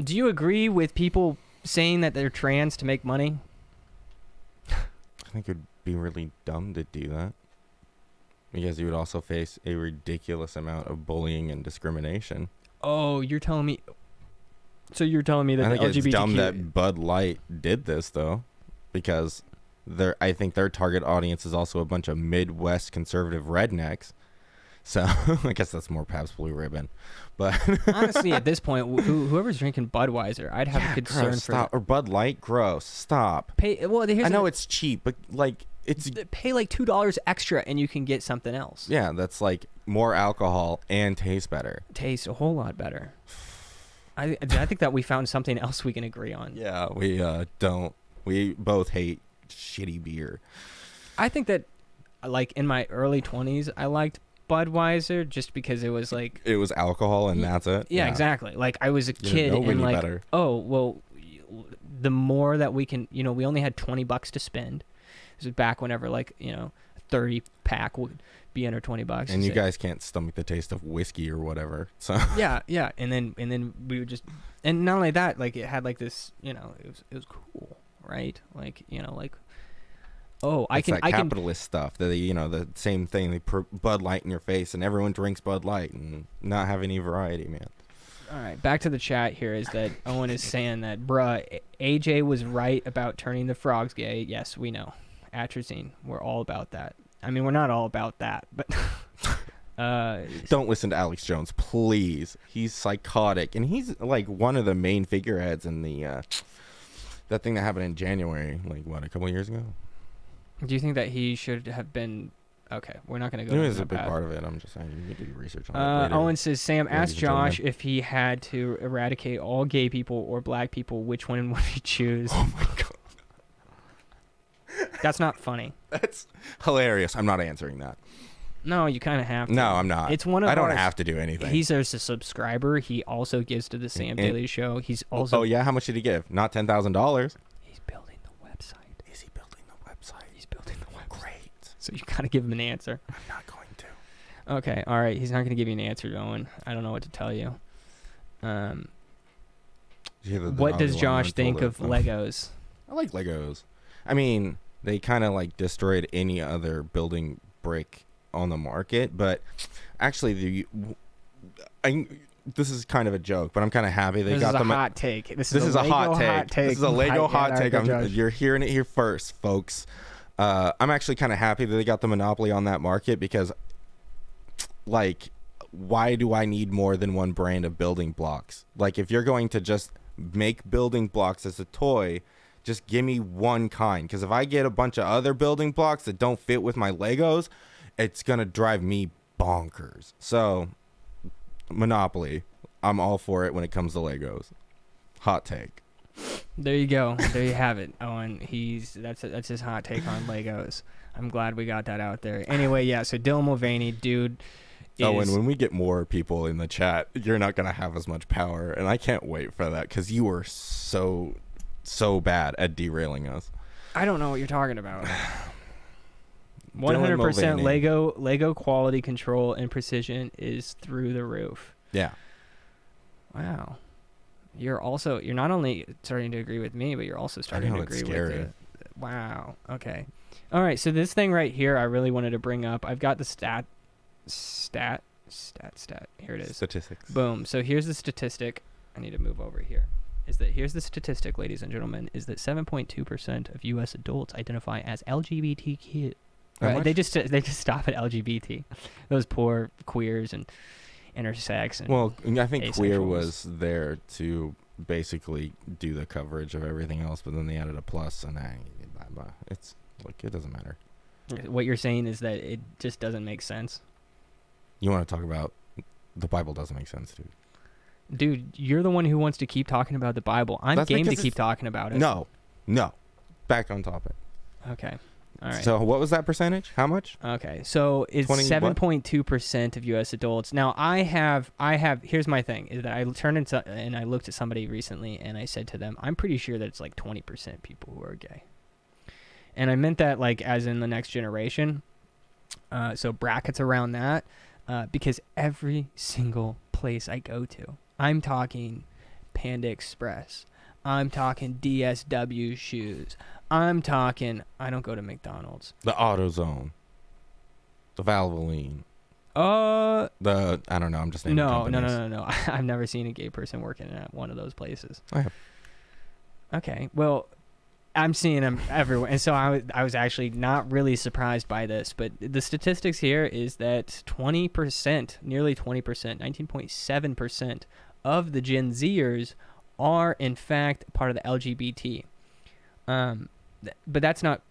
do you agree with people saying that they're trans to make money? I think it would be really dumb to do that. Because you would also face a ridiculous amount of bullying and discrimination. Oh, you're telling me. So you're telling me that I think the LGBTQ. it's dumb that Bud Light did this though, because I think their target audience is also a bunch of Midwest conservative rednecks. So I guess that's more Pabst Blue Ribbon, but honestly, at this point, whoever's drinking Budweiser, I'd have a concern gross, for. Stop. Or Bud Light, gross. Stop. I know it's cheap, but like it's pay like $2 extra and you can get something else. Yeah, that's like more alcohol and tastes better. Tastes a whole lot better. I think that we found something else we can agree on. Yeah, we don't. We both hate shitty beer. I think that, like in my early 20s, I liked Budweiser just because it was like it was alcohol and that's it. Yeah, exactly. Like I was a kid and like better. Oh well, the more that we can, we only had $20 to spend. This was back whenever like 30 pack would be under $20. And you guys can't stomach the taste of whiskey or whatever. So yeah, and then we would just, and not only that, like it had like this, it was cool, right? Like like. Oh, I can capitalist stuff. The same thing. They put Bud Light in your face, and everyone drinks Bud Light, and not have any variety, man. All right, back to the chat here. Is that Owen is saying that, bruh, AJ was right about turning the frogs gay. Yes, we know. Atrazine, we're all about that. I mean, we're not all about that, but don't listen to Alex Jones, please. He's psychotic, and he's like one of the main figureheads in the that thing that happened in January, like what, a couple of years ago. Do you think that he should have been? Okay, we're not going to go. It was a big part of it. I'm just saying you need to do research on it later. Owen says, Sam, ask Josh if he had to eradicate all gay people or black people, which one would he choose? Oh my god. That's not funny. That's hilarious. I'm not answering that. No, you kind of have to. No, I'm not. It's one of I don't have to do anything. He's a subscriber. He also gives to the Sam Daily Show. He's also. Oh yeah, how much did he give? Not $10,000. He's building the website. Is he building the website? He's building the website. Great. So you gotta give him an answer. I'm not going to. Okay, all right. He's not gonna give you an answer, Owen. I don't know what to tell you. What does Josh think of Legos? I like Legos. I mean, they kind of like destroyed any other building brick on the market, but actually this is kind of a joke, but I'm kind of happy they got them. This is a hot take. This is a hot take. This is a Lego hot take. You're hearing it here first, folks. I'm actually kind of happy that they got the monopoly on that market because, like, why do I need more than one brand of building blocks? Like, if you're going to just make building blocks as a toy, just give me one kind. Because if I get a bunch of other building blocks that don't fit with my Legos, it's going to drive me bonkers. So, monopoly. I'm all for it when it comes to Legos. Hot take. There you go. There you have it, Owen. That's his hot take on Legos. I'm glad we got that out there. Anyway, yeah, so Dylan Mulvaney, dude. Owen, when we get more people in the chat, you're not going to have as much power. And I can't wait for that because you are so bad at derailing us. I don't know what you're talking about. 100% Lego quality control and precision is through the roof. Yeah. Wow. You're not only starting to agree with me, but you're also starting to agree with it. Wow. Okay. All right. So this thing right here, I really wanted to bring up. I've got the stat. Here it is. Statistics. Boom. So here's the statistic. I need to move over here. Here's the statistic, ladies and gentlemen, is that 7.2% of U.S. adults identify as LGBTQ. Right? They just stop at LGBT. Those poor queers and intersex. And well, I think asexuals. Queer was there to basically do the coverage of everything else, but then they added a plus, and it's Like, it doesn't matter. What you're saying is that it just doesn't make sense. You want to talk about the Bible doesn't make sense, dude. Dude, you're the one who wants to keep talking about the Bible. I'm That's game to because keep talking about it. No. Back on topic. Okay. All right. So what was that percentage? How much? Okay. So it's 7.2% of U.S. adults. Now I have. Here's my thing: is that I turned into and I looked at somebody recently and I said to them, I'm pretty sure that it's like 20% people who are gay. And I meant that like as in the next generation. So brackets around that, because every single place I go to, I'm talking Panda Express. I'm talking DSW shoes. I'm talking, I don't go to McDonald's. The AutoZone. The Valvoline. I don't know. I'm just naming companies. No. I've never seen a gay person working at one of those places. I have. Okay. Well, I'm seeing them everywhere. And so I was actually not really surprised by this. But the statistics here is that 20%, nearly 20%, 19.7% of the Gen Zers are, in fact, part of the LGBT. But that's not...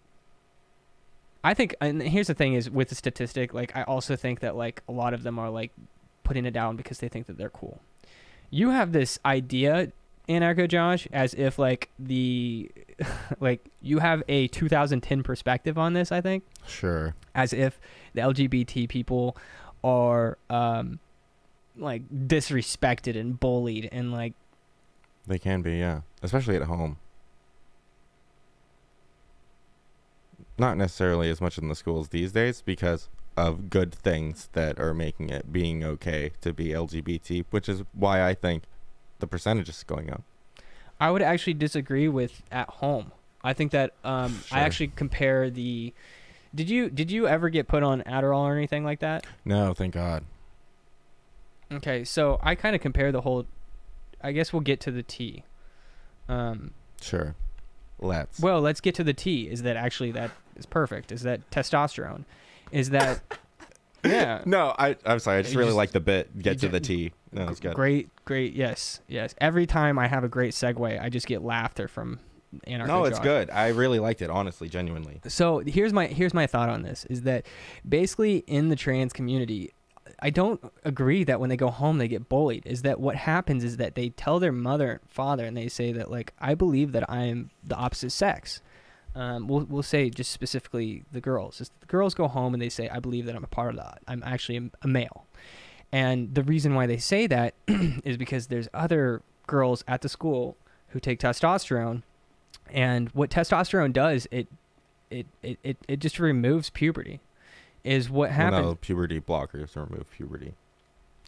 I think, and here's the thing is with the statistic, like, I also think that, like, a lot of them are, like, putting it down because they think that they're cool. You have this idea, Anarcho Josh, as if, like, like, you have a 2010 perspective on this, I think. Sure. As if the LGBT people are, like, disrespected and bullied and, like... They can be, yeah. Especially at home. Not necessarily as much in the schools these days because of good things that are making it being okay to be LGBT, which is why I think the percentage is going up. I would actually disagree with at home. I think that Sure. I actually compare the... Did you ever get put on Adderall or anything like that? No, thank God. Okay, so I kind of compare the whole... I guess we'll get to the T. Sure. Let's. Well, let's get to the T. Is that actually that is perfect? Is that testosterone? Is that... Yeah. No, I'm sorry. I just really like the bit. Get to ju- the T. No, it's good. Great. Yes. Every time I have a great segue, I just get laughter from Anarcho No, it's Josh. good. I really liked it, honestly, genuinely. So here's my thought on this, is that basically in the trans community, I don't agree that when they go home they get bullied. Is that what happens is that they tell their mother and father and they say that, like, I believe that I am the opposite sex. We'll say just specifically the girls. The girls go home and they say, I believe that I'm a part of that. I'm actually a male. And the reason why they say that is because there's other girls at the school who take testosterone, and what testosterone does, it just removes puberty. Is what happens. Well, no, puberty blockers remove puberty.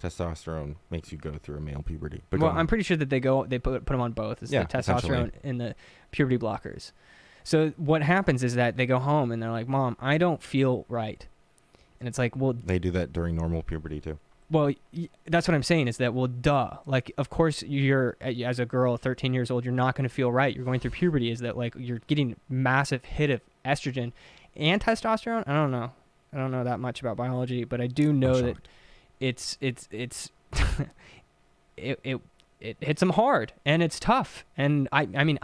Testosterone makes you go through a male puberty. But Well, I'm pretty sure that they put them on both. It's Yeah, the testosterone and the puberty blockers. So what happens is that they go home and they're like, Mom, I don't feel right. And it's like, well, they do that during normal puberty too. well, that's what I'm saying is that, well, duh. Like, of course, you're, as a girl, 13 years old, you're not going to feel right. You're going through puberty. Is that, like, you're getting massive hit of estrogen and testosterone? I don't know that much about biology, but I do know that it's it hits them hard and it's tough. And I mean,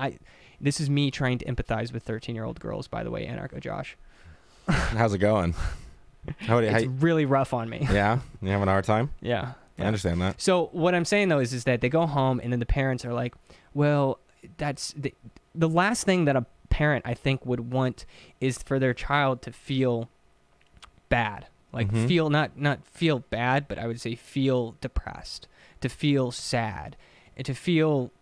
this is me trying to empathize with 13-year-old girls, by the way, Anarcho Josh. How's it going? It's really rough on me. Yeah? You having a hard time? Yeah. I understand that. So what I'm saying, though, is that they go home and then the parents are like, well, that's the last thing that a parent, I think, would want is for their child to feel bad. Like, feel, not feel bad, but I would say feel depressed, to feel sad, and to feel,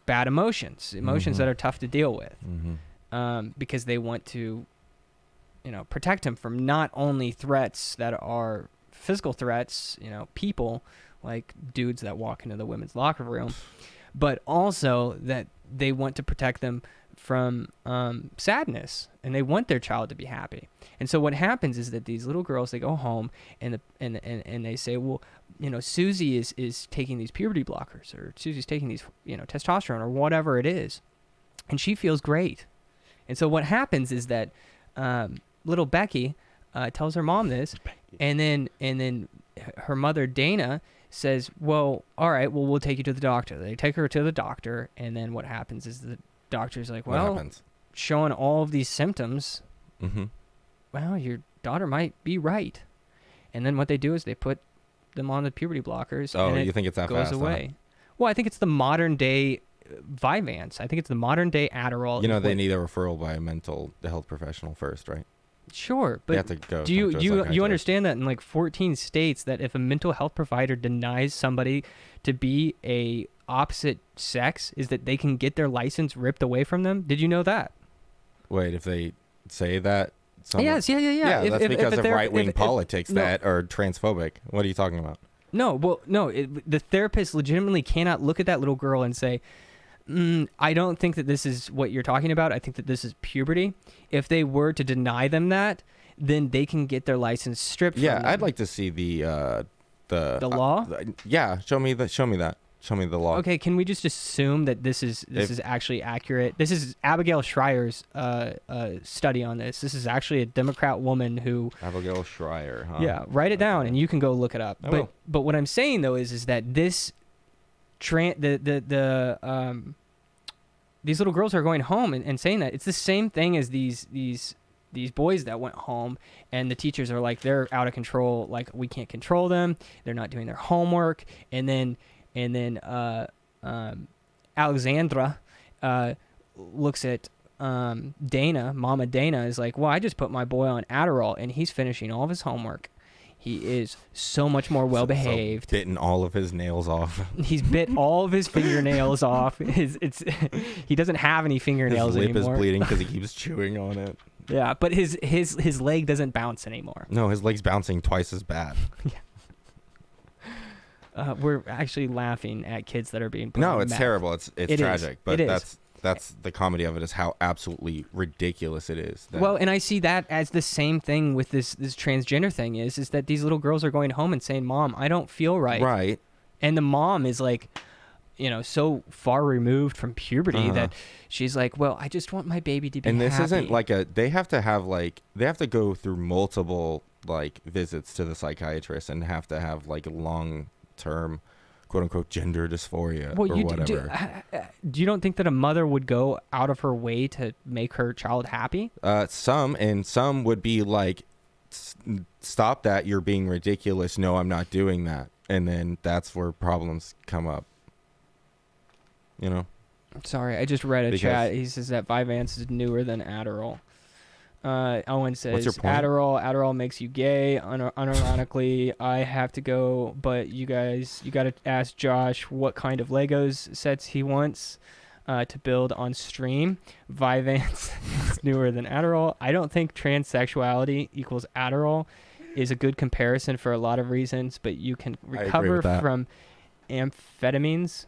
bad emotions that are tough to deal with. Because they want to, protect him from not only threats that are physical threats, people like dudes that walk into the women's locker room, but also that they want to protect them from sadness, and they want their child to be happy. And so what happens is that these little girls, they go home and they say, well, Susie is taking these puberty blockers, or Susie's taking these, testosterone or whatever it is, and she feels great. And so what happens is that little Becky tells her mom this, and then her mother Dana says, well, all right, well, we'll take you to the doctor. They take her to the doctor, and then what happens is the doctor's like, well, showing all of these symptoms, Mm-hmm. well, your daughter might be right. And then what they do is they put them on the puberty blockers. Oh, and you think it's that goes fast? away. Well, I think it's the modern day Vyvanse. I think it's the modern day Adderall. You know, they need a referral by a mental health professional first, right? Sure, They but have to go. do you talk to a you psychiatrist. understand that in like 14 states that if a mental health provider denies somebody to be a opposite sex, is that they can get their license ripped away from them? Did you know that? Wait, if they say that. Yes, yeah. Yeah, If- that's if- because if of they're- right-wing if- politics no. that are transphobic. What are you talking about? No, well, no. The therapist legitimately cannot look at that little girl and say, I don't think that this is what you're talking about. I think that this is puberty. If they were to deny them that, then they can get their license stripped Yeah, from them. I'd like to see the law? yeah, show me the law. Okay, can we just assume that this is actually accurate? This is Abigail Schreier's study on this. This is actually a Democrat woman who. Abigail Schreier, huh? Yeah, write it down, and you can go look it up. I will. But what I'm saying though is that this, these little girls are going home and saying that it's the same thing as these boys that went home, and the teachers are like, they're out of control. Like, we can't control them. They're not doing their homework, and then Alexandra looks at Dana. Mama Dana is like, well, I just put my boy on Adderall, and he's finishing all of his homework. He is so much more well behaved. Bitten all of his nails off. He's bit all of his fingernails off. He doesn't have any fingernails his lip anymore. is bleeding because he keeps chewing on it. Yeah, but his leg doesn't bounce anymore. No, his leg's bouncing twice as bad. We're actually laughing at kids that are being put No, on it's meth. terrible. It's It is. tragic. But It is. that's the comedy of it, is how absolutely ridiculous it is. Well, and I see that as the same thing with this transgender thing is that these little girls are going home and saying, "Mom, I don't feel right." Right. And the mom is like, so far removed from puberty that she's like, "Well, I just want my baby to be And this happy." isn't like they have to go through multiple like visits to the psychiatrist and have to have like long-term quote unquote gender dysphoria or whatever. Do you don't think that a mother would go out of her way to make her child happy? Some would be like, stop that, you're being ridiculous. No, I'm not doing that. And then that's where problems come up. Sorry, I just read a Because- chat. He says that Vyvanse is newer than Adderall. Owen says, What's your point? Adderall makes you gay. Unironically, I have to go, but you got to ask Josh what kind of Legos sets he wants to build on stream. Vyvanse is newer than Adderall. I don't think transsexuality equals Adderall is a good comparison for a lot of reasons, but you can recover from amphetamines,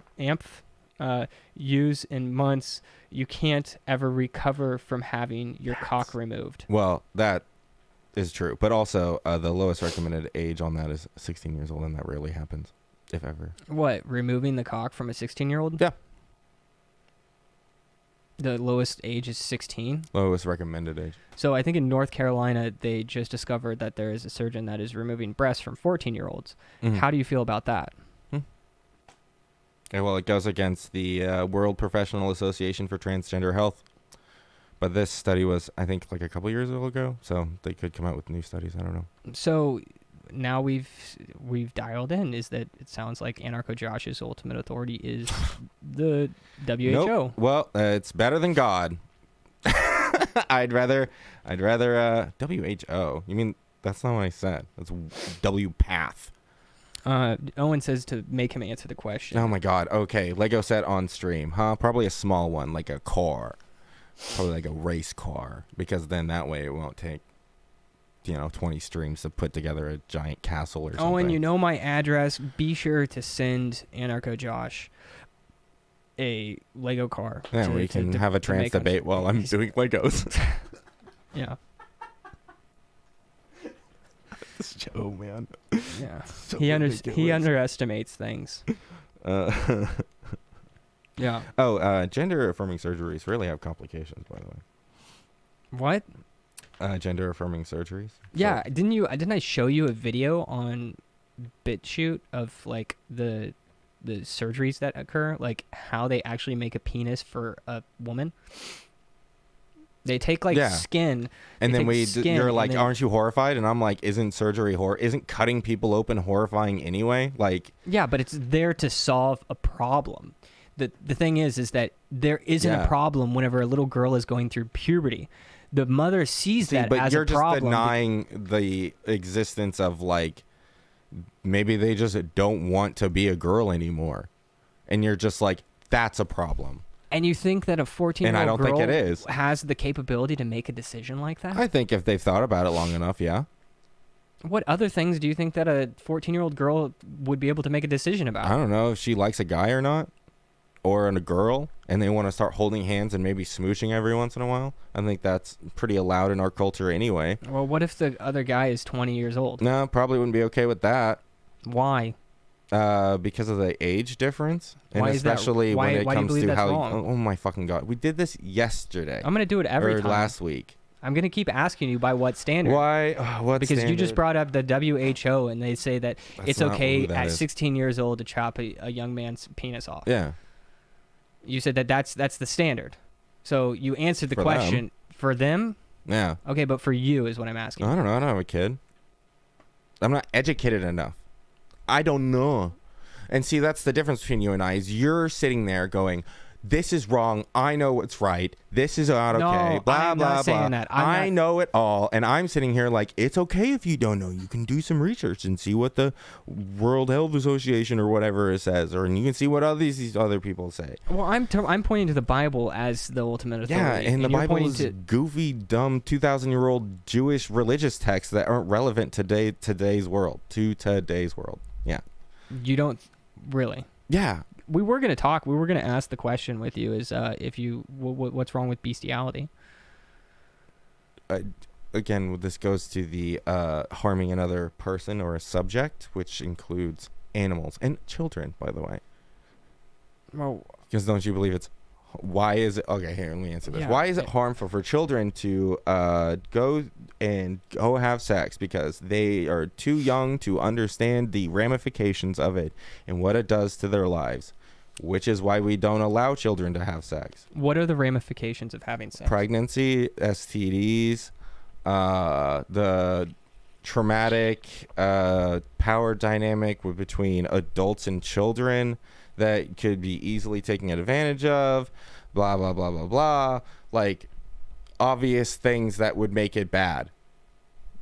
use in months. You can't ever recover from having your cock removed. Well, that is true. But also, the lowest recommended age on that is 16 years old, and that rarely happens, if ever. What, removing the cock from a 16-year-old? Yeah. The lowest age is 16? Lowest recommended age. So I think in North Carolina, they just discovered that there is a surgeon that is removing breasts from 14-year-olds. Mhm. How do you feel about that? Yeah, well, it goes against the World Professional Association for Transgender Health. But this study was, I think, like a couple years ago, so they could come out with new studies. I don't know. So now we've dialed in is that it sounds like Anarcho Josh's ultimate authority is the WHO. Nope. Well, it's better than God. I'd rather WHO. You mean that's not what I said? That's WPATH. Owen says to make him answer the question. Oh my God. Okay, Lego set on stream, huh? Probably a small one, like a car, probably like a race car, because then that way it won't take 20 streams to put together a giant castle or something. Owen, you know my address. Be sure to send Anarcho Josh a Lego car. Yeah, we can have a trans debate while I'm doing Legos. Yeah. This Joe, man. Yeah. So He ridiculous. underestimates things. Yeah. Oh, gender affirming surgeries really have complications, by the way. What? Gender affirming surgeries. Yeah, didn't I show you a video on BitChute of like the surgeries that occur, like how they actually make a penis for a woman? They take like Yeah. skin. And they then take skin you're and like, then- aren't you horrified? And I'm like, isn't cutting people open horrifying anyway? Like, Yeah, but it's there to solve a problem. The thing is that there isn't Yeah. a problem whenever a little girl is going through puberty. The mother sees that but as you're a just problem. denying the existence of, like, maybe they just don't want to be a girl anymore. And you're just like, that's a problem. And you think that a 14-year-old And I don't girl think it is. has the capability to make a decision like that? I think if they've thought about it long enough, yeah. What other things do you think that a 14-year-old girl would be able to make a decision about? I don't know if she likes a guy or not, or a girl, and they want to start holding hands and maybe smooching every once in a while. I think that's pretty allowed in our culture anyway. Well, what if the other guy is 20 years old? No, probably wouldn't be okay with that. Why? Because of the age difference, and Why is that- especially why- when it why do you comes believe to that's how. wrong? Oh my fucking god, we did this yesterday. I'm going to do it every or time. last week. I'm going to keep asking you by what standard. Why? What Because you just standard? brought up the WHO, and they say that That's it's not okay who that at is. 16 years old to chop a young man's penis off. Yeah. You said that's the standard. So you answered the For question. For them? Yeah. Okay, but for you is what I'm asking. I don't know. I don't have a kid. I'm not educated enough. I don't know. And see, that's the difference between you and I, is you're sitting there going, this is wrong. I know what's right. This is not No, okay. Blah, I'm blah, not blah. saying that. I know it all. And I'm sitting here like, it's okay if you don't know. You can do some research and see what the World Health Association or whatever it says. Or and you can see what these other people say. Well, I'm pointing to the Bible as the ultimate authority. Yeah, and the you're Bible pointing is to- goofy, dumb, 2,000-year-old Jewish religious texts that aren't relevant to today's world. Yeah. You don't really. Yeah. We were going to talk. We were going to ask the question with you is if you what's wrong with bestiality? Again, this goes to the harming another person or a subject, which includes animals and children, by the way. Well, Because don't you believe it's... Why is it... Okay, here, let me answer this. Yeah, Why is it okay. harmful for children to go have sex? Because they are too young to understand the ramifications of it and what it does to their lives, which is why we don't allow children to have sex. what are the ramifications of having sex? Pregnancy, STDs, the traumatic power dynamic between adults and children that could be easily taken advantage of, blah, blah, blah, blah, blah. Like, obvious things that would make it bad.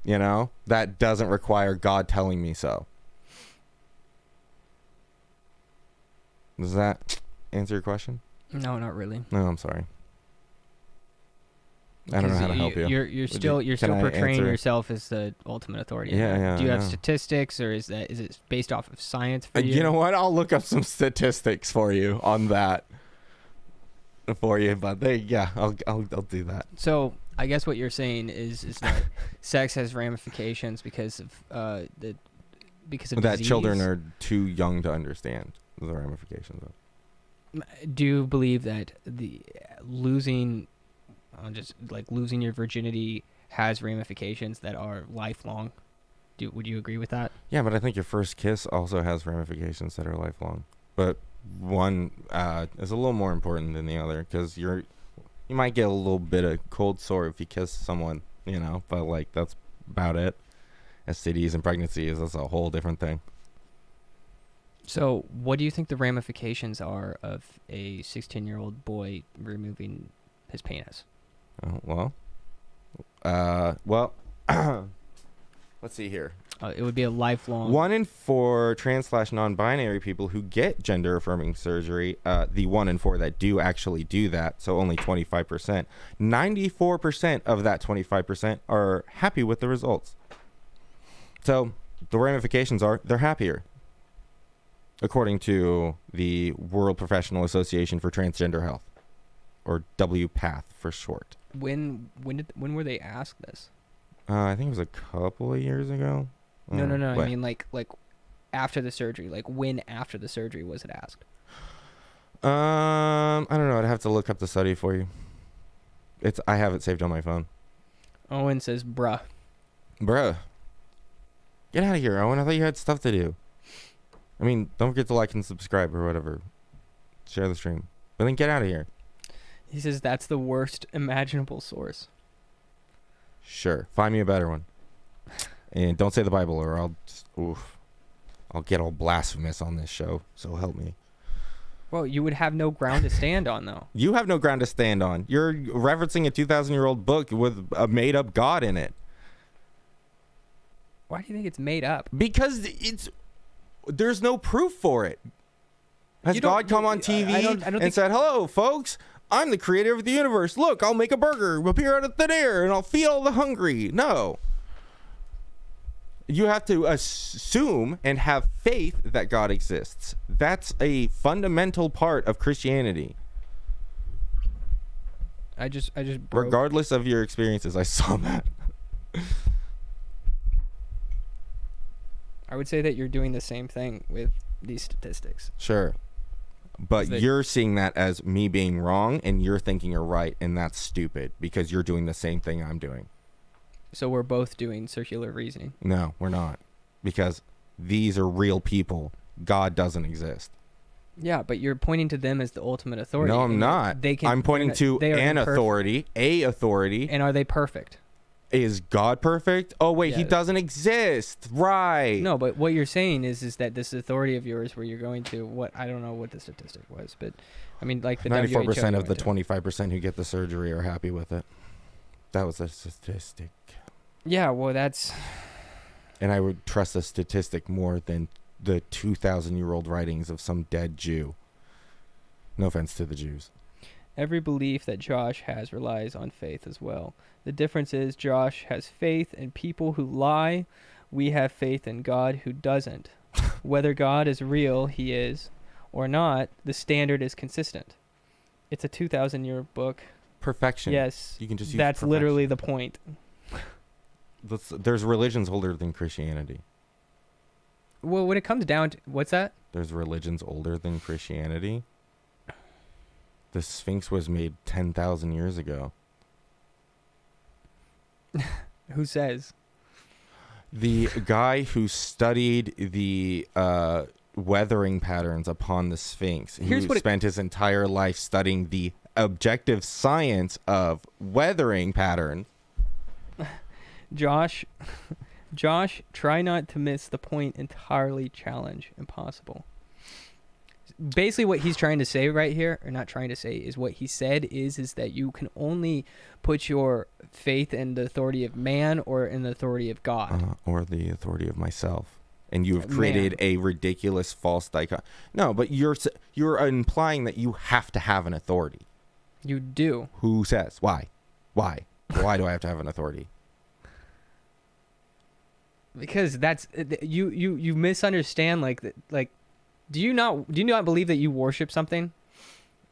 You know? That doesn't require God telling me so. Does that answer your question? No, not really. No, I'm sorry. I don't know how to help you. You're still can I portraying answer? yourself as the ultimate authority. in Yeah, that. yeah, Do you I have know. statistics, or is it based off of science for you? You know what? I'll look up some statistics for you on that. For you, but I'll do that. So I guess what you're saying is that sex has ramifications because of that That children disease? are too young to understand the ramifications of. Do you believe that the losing your virginity has ramifications that are lifelong? Would you agree with that? Yeah, but I think your first kiss also has ramifications that are lifelong. But one is a little more important than the other, because you might get a little bit of cold sore if you kiss someone, you know. But like that's about it. STDs and pregnancies, that's a whole different thing. So, what do you think the ramifications are of a 16-year-old boy removing his penis? Well, let's see here. It would be a lifelong. 1 in 4 trans/non-binary people who get gender-affirming surgery, the 1 in 4 that do actually do that, so only 25%, 94% of that 25% are happy with the results. So the ramifications are they're happier, according to the World Professional Association for Transgender Health, or WPATH for short. When were they asked this? I think it was a couple of years ago. No. What? I mean, like after the surgery. Like, when after the surgery was it asked? I don't know. I'd have to look up the study for you. I have it saved on my phone. Owen says, "Bruh." Bruh. Get out of here, Owen. I thought you had stuff to do. I mean, don't forget to like and subscribe or whatever. Share the stream. But then get out of here. He says that's the worst imaginable source. Sure. Find me a better one. And don't say the Bible or I'll get all blasphemous on this show. So help me. Well, you would have no ground to stand on, though. You have no ground to stand on. You're referencing a 2,000-year-old book with a made-up God in it. Why do you think it's made up? Because there's no proof for it. Has God come on TV and said, hello, folks, I'm the creator of the universe. Look, I'll make a burger, appear out of thin air, and I'll feed all the hungry. No. You have to assume and have faith that God exists. That's a fundamental part of Christianity. I just broke. Regardless of your experiences, I saw that. I would say that you're doing the same thing with these statistics. Sure. But you're seeing that as me being wrong, and you're thinking you're right, and that's stupid because you're doing the same thing I'm doing. So we're both doing circular reasoning. No, we're not. Because these are real people. God doesn't exist. Yeah, but you're pointing to them as the ultimate authority. No, I'm not. I'm pointing to an authority, a authority. And are they perfect? Is God perfect? Oh, wait, he doesn't exist. Right. No, but what you're saying is that this authority of yours where you're going to, I don't know what the statistic was, but I mean, like the 94% of the 25% who get the surgery are happy with it. That was a statistic. Yeah, well, that's... And I would trust a statistic more than the 2,000-year-old writings of some dead Jew. No offense to the Jews. Every belief that Josh has relies on faith as well. The difference is Josh has faith in people who lie. We have faith in God who doesn't. Whether God is real, he is, or not, the standard is consistent. It's a 2,000-year book. Perfection. Yes, you can just use that's perfection. Literally the point. There's religions older than Christianity. Well, when it comes down to... What's that? There's religions older than Christianity. The Sphinx was made 10,000 years ago. Who says? The guy who studied the weathering patterns upon the Sphinx, who spent his entire life studying the objective science of weathering patterns. Josh, try not to miss the point entirely. Challenge impossible. Basically what he's trying to say right here, or not trying to say, is what he said is that you can only put your faith in the authority of man or in the authority of God. Or the authority of myself. And you have created a ridiculous false dichotomy. No, but you're implying that you have to have an authority. You do. Who says? Why? Why do I have to have an authority? Because that's you misunderstand do you not believe that you worship something?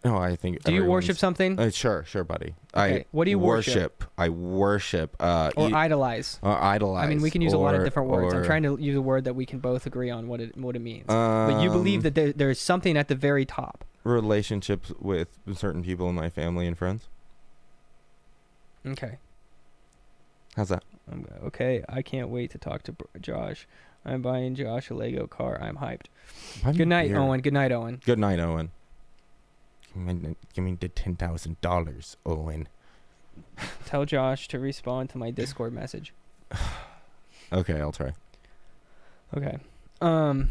No, I think. Do you worship something? Sure, buddy. Okay. What do you worship? I worship. Or idolize. Idolize. I mean, we can use a lot of different words. I'm trying to use a word that we can both agree on what it means. But you believe that there's something at the very top. Relationships with certain people in my family and friends. Okay. How's that? Okay, I can't wait to talk to Josh. I'm buying Josh a Lego car. I'm hyped. Good night, Owen. Good night, Owen. Good night, Owen. Give me the $10,000, Owen. Tell Josh to respond to my Discord message. Okay, I'll try. Okay. No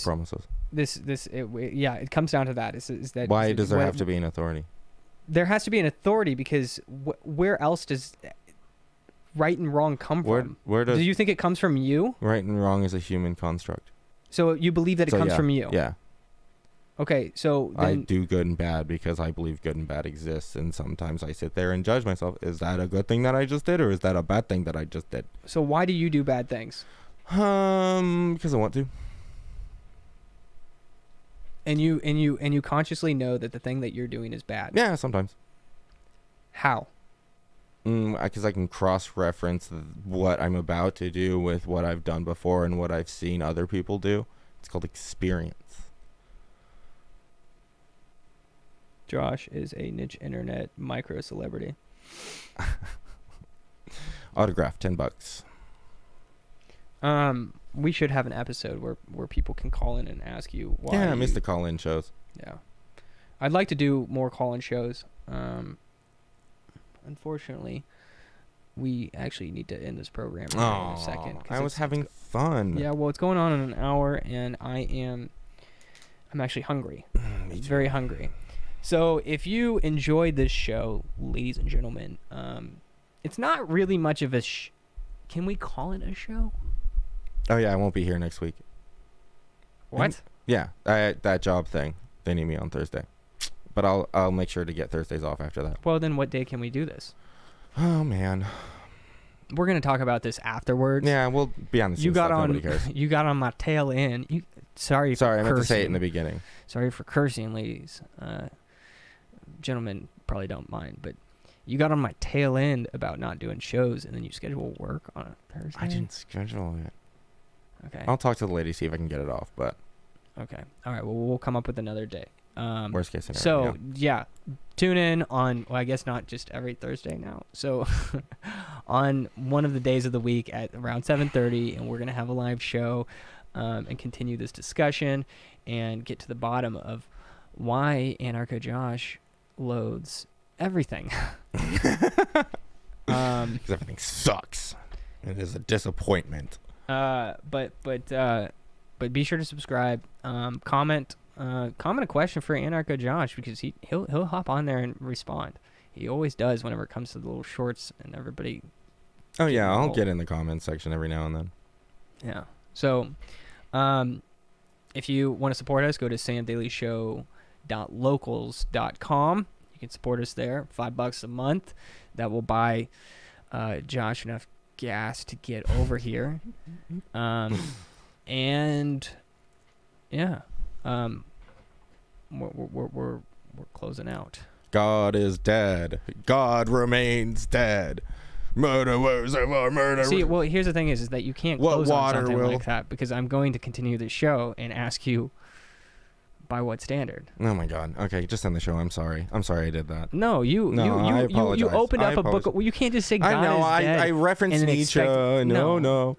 promises. It comes down to that. Is that why does there have to be an authority? There has to be an authority because where else does right and wrong come from? Do you think it comes from you? Right and wrong is a human construct. So you believe that it comes from you? Yeah. Okay, so then, I do good and bad because I believe good and bad exists, and sometimes I sit there and judge myself. Is that a good thing that I just did, or is that a bad thing that I just did? So why do you do bad things? Because I want to. And you consciously know that the thing that you're doing is bad. Yeah, sometimes. How? Because I can cross-reference what I'm about to do with what I've done before and what I've seen other people do. It's called experience. Josh is a niche internet micro celebrity. Autograph, $10. We should have an episode where people can call in and ask you why. Yeah, I miss the call-in shows. Yeah. I'd like to do more call-in shows. Unfortunately, we actually need to end this program in a second. I was having fun. Yeah, well, it's going on in an hour, and I'm actually hungry. Very hungry. So if you enjoyed this show, ladies and gentlemen, it's not really much of a can we call it a show? Oh, yeah, I won't be here next week. What? Yeah, that job thing. They need me on Thursday. But I'll make sure to get Thursdays off after that. Well, then what day can we do this? Oh, man. We're going to talk about this afterwards. Yeah, we'll be on the same stuff. Nobody cares. You got on my tail end. Sorry, I meant to say it in the beginning. Sorry for cursing, ladies. Gentlemen probably don't mind, but you got on my tail end about not doing shows, and then you schedule work on a Thursday. I didn't schedule it. Okay. I'll talk to the lady, see if I can get it off, but... Okay. All right, well, we'll come up with another day. Worst case scenario. So, yeah, tune in on, well, I guess not just every Thursday now. So, on one of the days of the week at around 7:30, and we're going to have a live show and continue this discussion and get to the bottom of why Anarcho Josh loathes everything. Because everything sucks. It is a disappointment. But be sure to subscribe. Comment a question for Anarcho Josh, because he'll hop on there and respond. He always does whenever it comes to the little shorts and everybody. Oh yeah, I'll get in the comments section every now and then. Yeah. So, if you want to support us, go to samdailyshow.locals.com. You can support us there. $5 a month. That will buy Josh enough gas to get over here. And yeah, we're closing out. God is dead. God remains dead. Murderers of our murder. See, well, here's the thing is that you can't close on something like that, because I'm going to continue the show and ask you by what standard. Oh my God. Okay, just end the show. I'm sorry I did that. No, you opened up a book. Well, you can't just say God is dead. I referenced Nietzsche. No.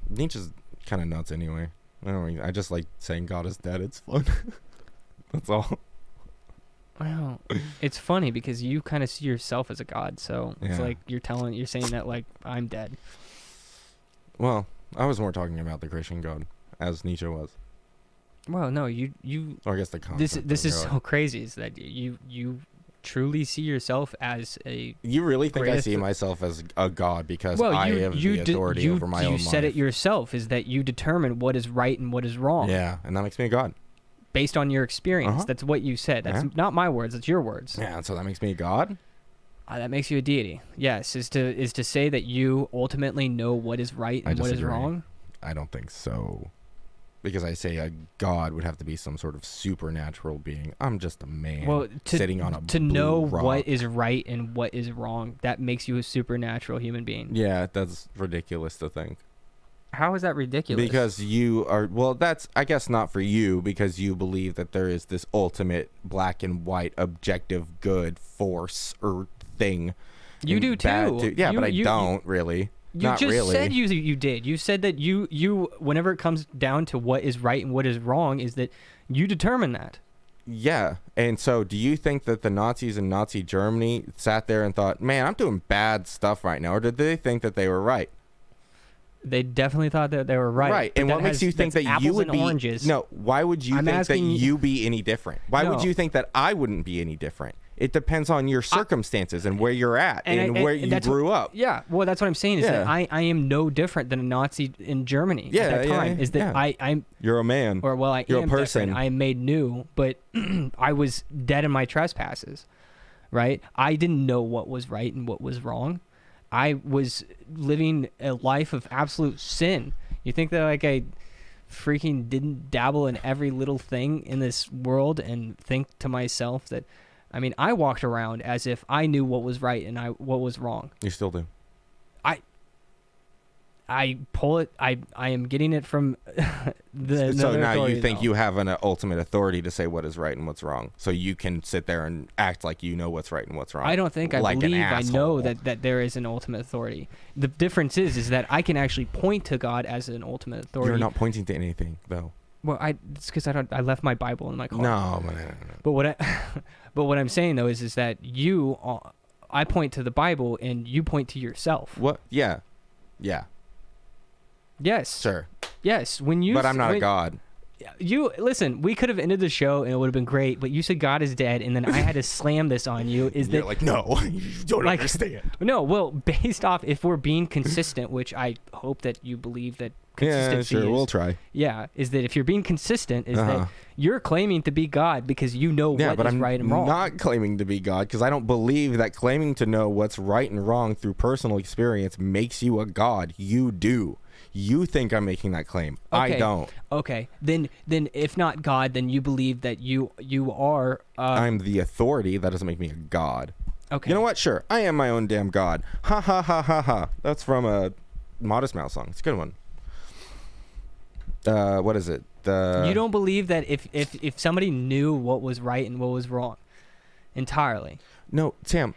Nietzsche's kind of nuts anyway. I just like saying God is dead. It's fun. That's all. Well, it's funny because you kind of see yourself as a god, so it's like you're saying that like I'm dead. Well, I was more talking about the Christian God, as Nietzsche was. Well, no, you. Or I guess the concept. This is so crazy is that you truly see yourself as a. You really think I see myself as a god because I have the authority over my own life? You said it yourself, is that you determine what is right and what is wrong. Yeah, and that makes me a god. Based on your experience. That's what you said. That's not my words. That's your words. Yeah, so that makes me a god? That makes you a deity. Yes, is to say that you ultimately know what is right and what is wrong. I don't think so. Because I say a god would have to be some sort of supernatural being. I'm just a man sitting on a to know rock. What is right and what is wrong. That makes you a supernatural human being. Yeah, that's ridiculous to think. How is that ridiculous? Because you are, well, that's, I guess not for you, because you believe that there is this ultimate black and white objective good force or thing. You do too. Yeah, but I don't really. You just said you did. You said that you whenever it comes down to what is right and what is wrong, is that you determine that. Yeah. And so do you think that the Nazis in Nazi Germany sat there and thought, man, I'm doing bad stuff right now? Or did they think that they were right? They definitely thought that they were right. Right. And what makes you think that you would be... Oranges. No, why would you think that you be any different? Why would you think that I wouldn't be any different? It depends on your circumstances and where you're at and where you grew up. Yeah. Well, that's what I'm saying is that I am no different than a Nazi in Germany at that time. Is that I'm... You're a man. Or, well, you're a person. Different. I am made new, but I was dead in my trespasses, right? I didn't know what was right and what was wrong. I was living a life of absolute sin. You think that like I freaking didn't dabble in every little thing in this world and think to myself that, I mean, I walked around as if I knew what was right and what was wrong. You still do. I pull it. I am getting it from the. So now you think you have an ultimate authority to say what is right and what's wrong. So you can sit there and act like you know what's right and what's wrong. I don't think I believe I know that there is an ultimate authority. The difference is that I can actually point to God as an ultimate authority. You're not pointing to anything though. Well, it's because I left my Bible in my car. No. But what I'm saying though is that I point to the Bible and you point to yourself. What? Yeah. Yes. Sure. Yes. But I'm not a god. You listen. We could have ended the show and it would have been great. But you said God is dead, and then I had to slam this on you. You're like, no, you don't understand. No. Well, based off if we're being consistent, which I hope that you believe that. Yeah, sure. We'll try. Yeah, is that if you're being consistent, is that you're claiming to be God because you know what is right and wrong. I'm not claiming to be God because I don't believe that claiming to know what's right and wrong through personal experience makes you a god. You do. You think I'm making that claim. Okay. I don't. Okay. Then if not God, then you believe that you are. I'm the authority. That doesn't make me a god. Okay. You know what? Sure. I am my own damn god. Ha ha ha ha ha. That's from a Modest Mouse song. It's a good one. What is it? You don't believe that if somebody knew what was right and what was wrong entirely. No, Sam,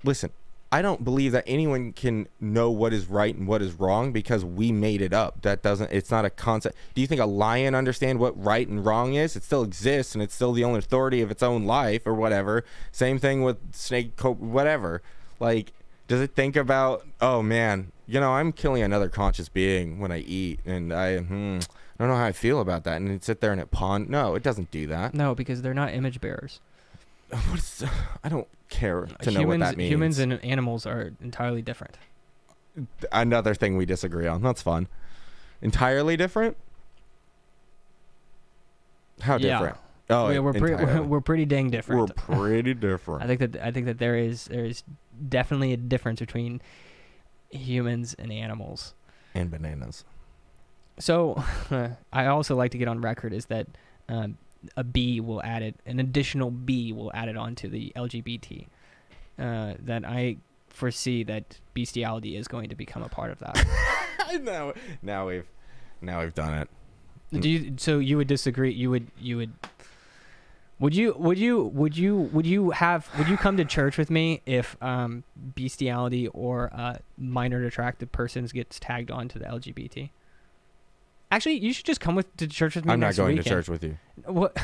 listen. I don't believe that anyone can know what is right and what is wrong because we made it up. It's not a concept. Do you think a lion understands what right and wrong is? It still exists and it's still the only authority of its own life or whatever. Same thing with snake, whatever. Like, does it think about, oh man, I'm killing another conscious being when I eat and I don't know how I feel about that. And it sit there and it No, it doesn't do that. No, because they're not image bearers. I don't care to know what that means. Humans and animals are entirely different. Another thing we disagree on. That's fun. Entirely different? How different? Oh, we're pretty dang different. We're pretty different. I think that there is definitely a difference between humans and animals. And bananas. So, I also like to get on record is that an additional B will add it onto the LGBT. That I foresee that bestiality is going to become a part of that. Now we've done it. So you would disagree? Would you come to church with me if bestiality or minor attractive persons gets tagged onto the LGBT? Actually, you should just come to church with me. I'm not going to church with you. What?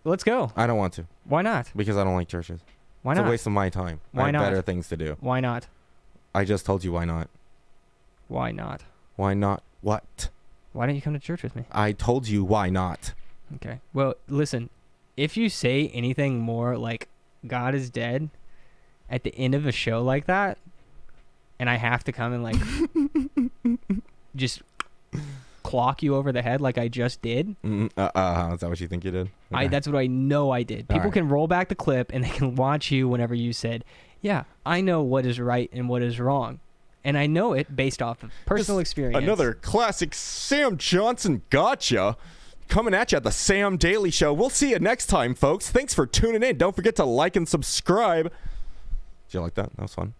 Let's go. I don't want to. Why not? Because I don't like churches. Why not? It's a waste of my time. Why not? I have better things to do. Why not? I just told you why not. Why not? Why not? What? Why don't you come to church with me? I told you why not. Okay. Well, listen. If you say anything more like God is dead at the end of a show like that, and I have to come and like just clock you over the head like I just did. Is that what you think you did? Okay. That's what I know I did. People can roll back the clip and they can watch you whenever you said, yeah, I know what is right and what is wrong. And I know it based off of personal experience. Another classic Sam Johnson gotcha. Coming at you at the Sam Daily Show. We'll see you next time, folks. Thanks for tuning in. Don't forget to like and subscribe. Did you like that? That was fun.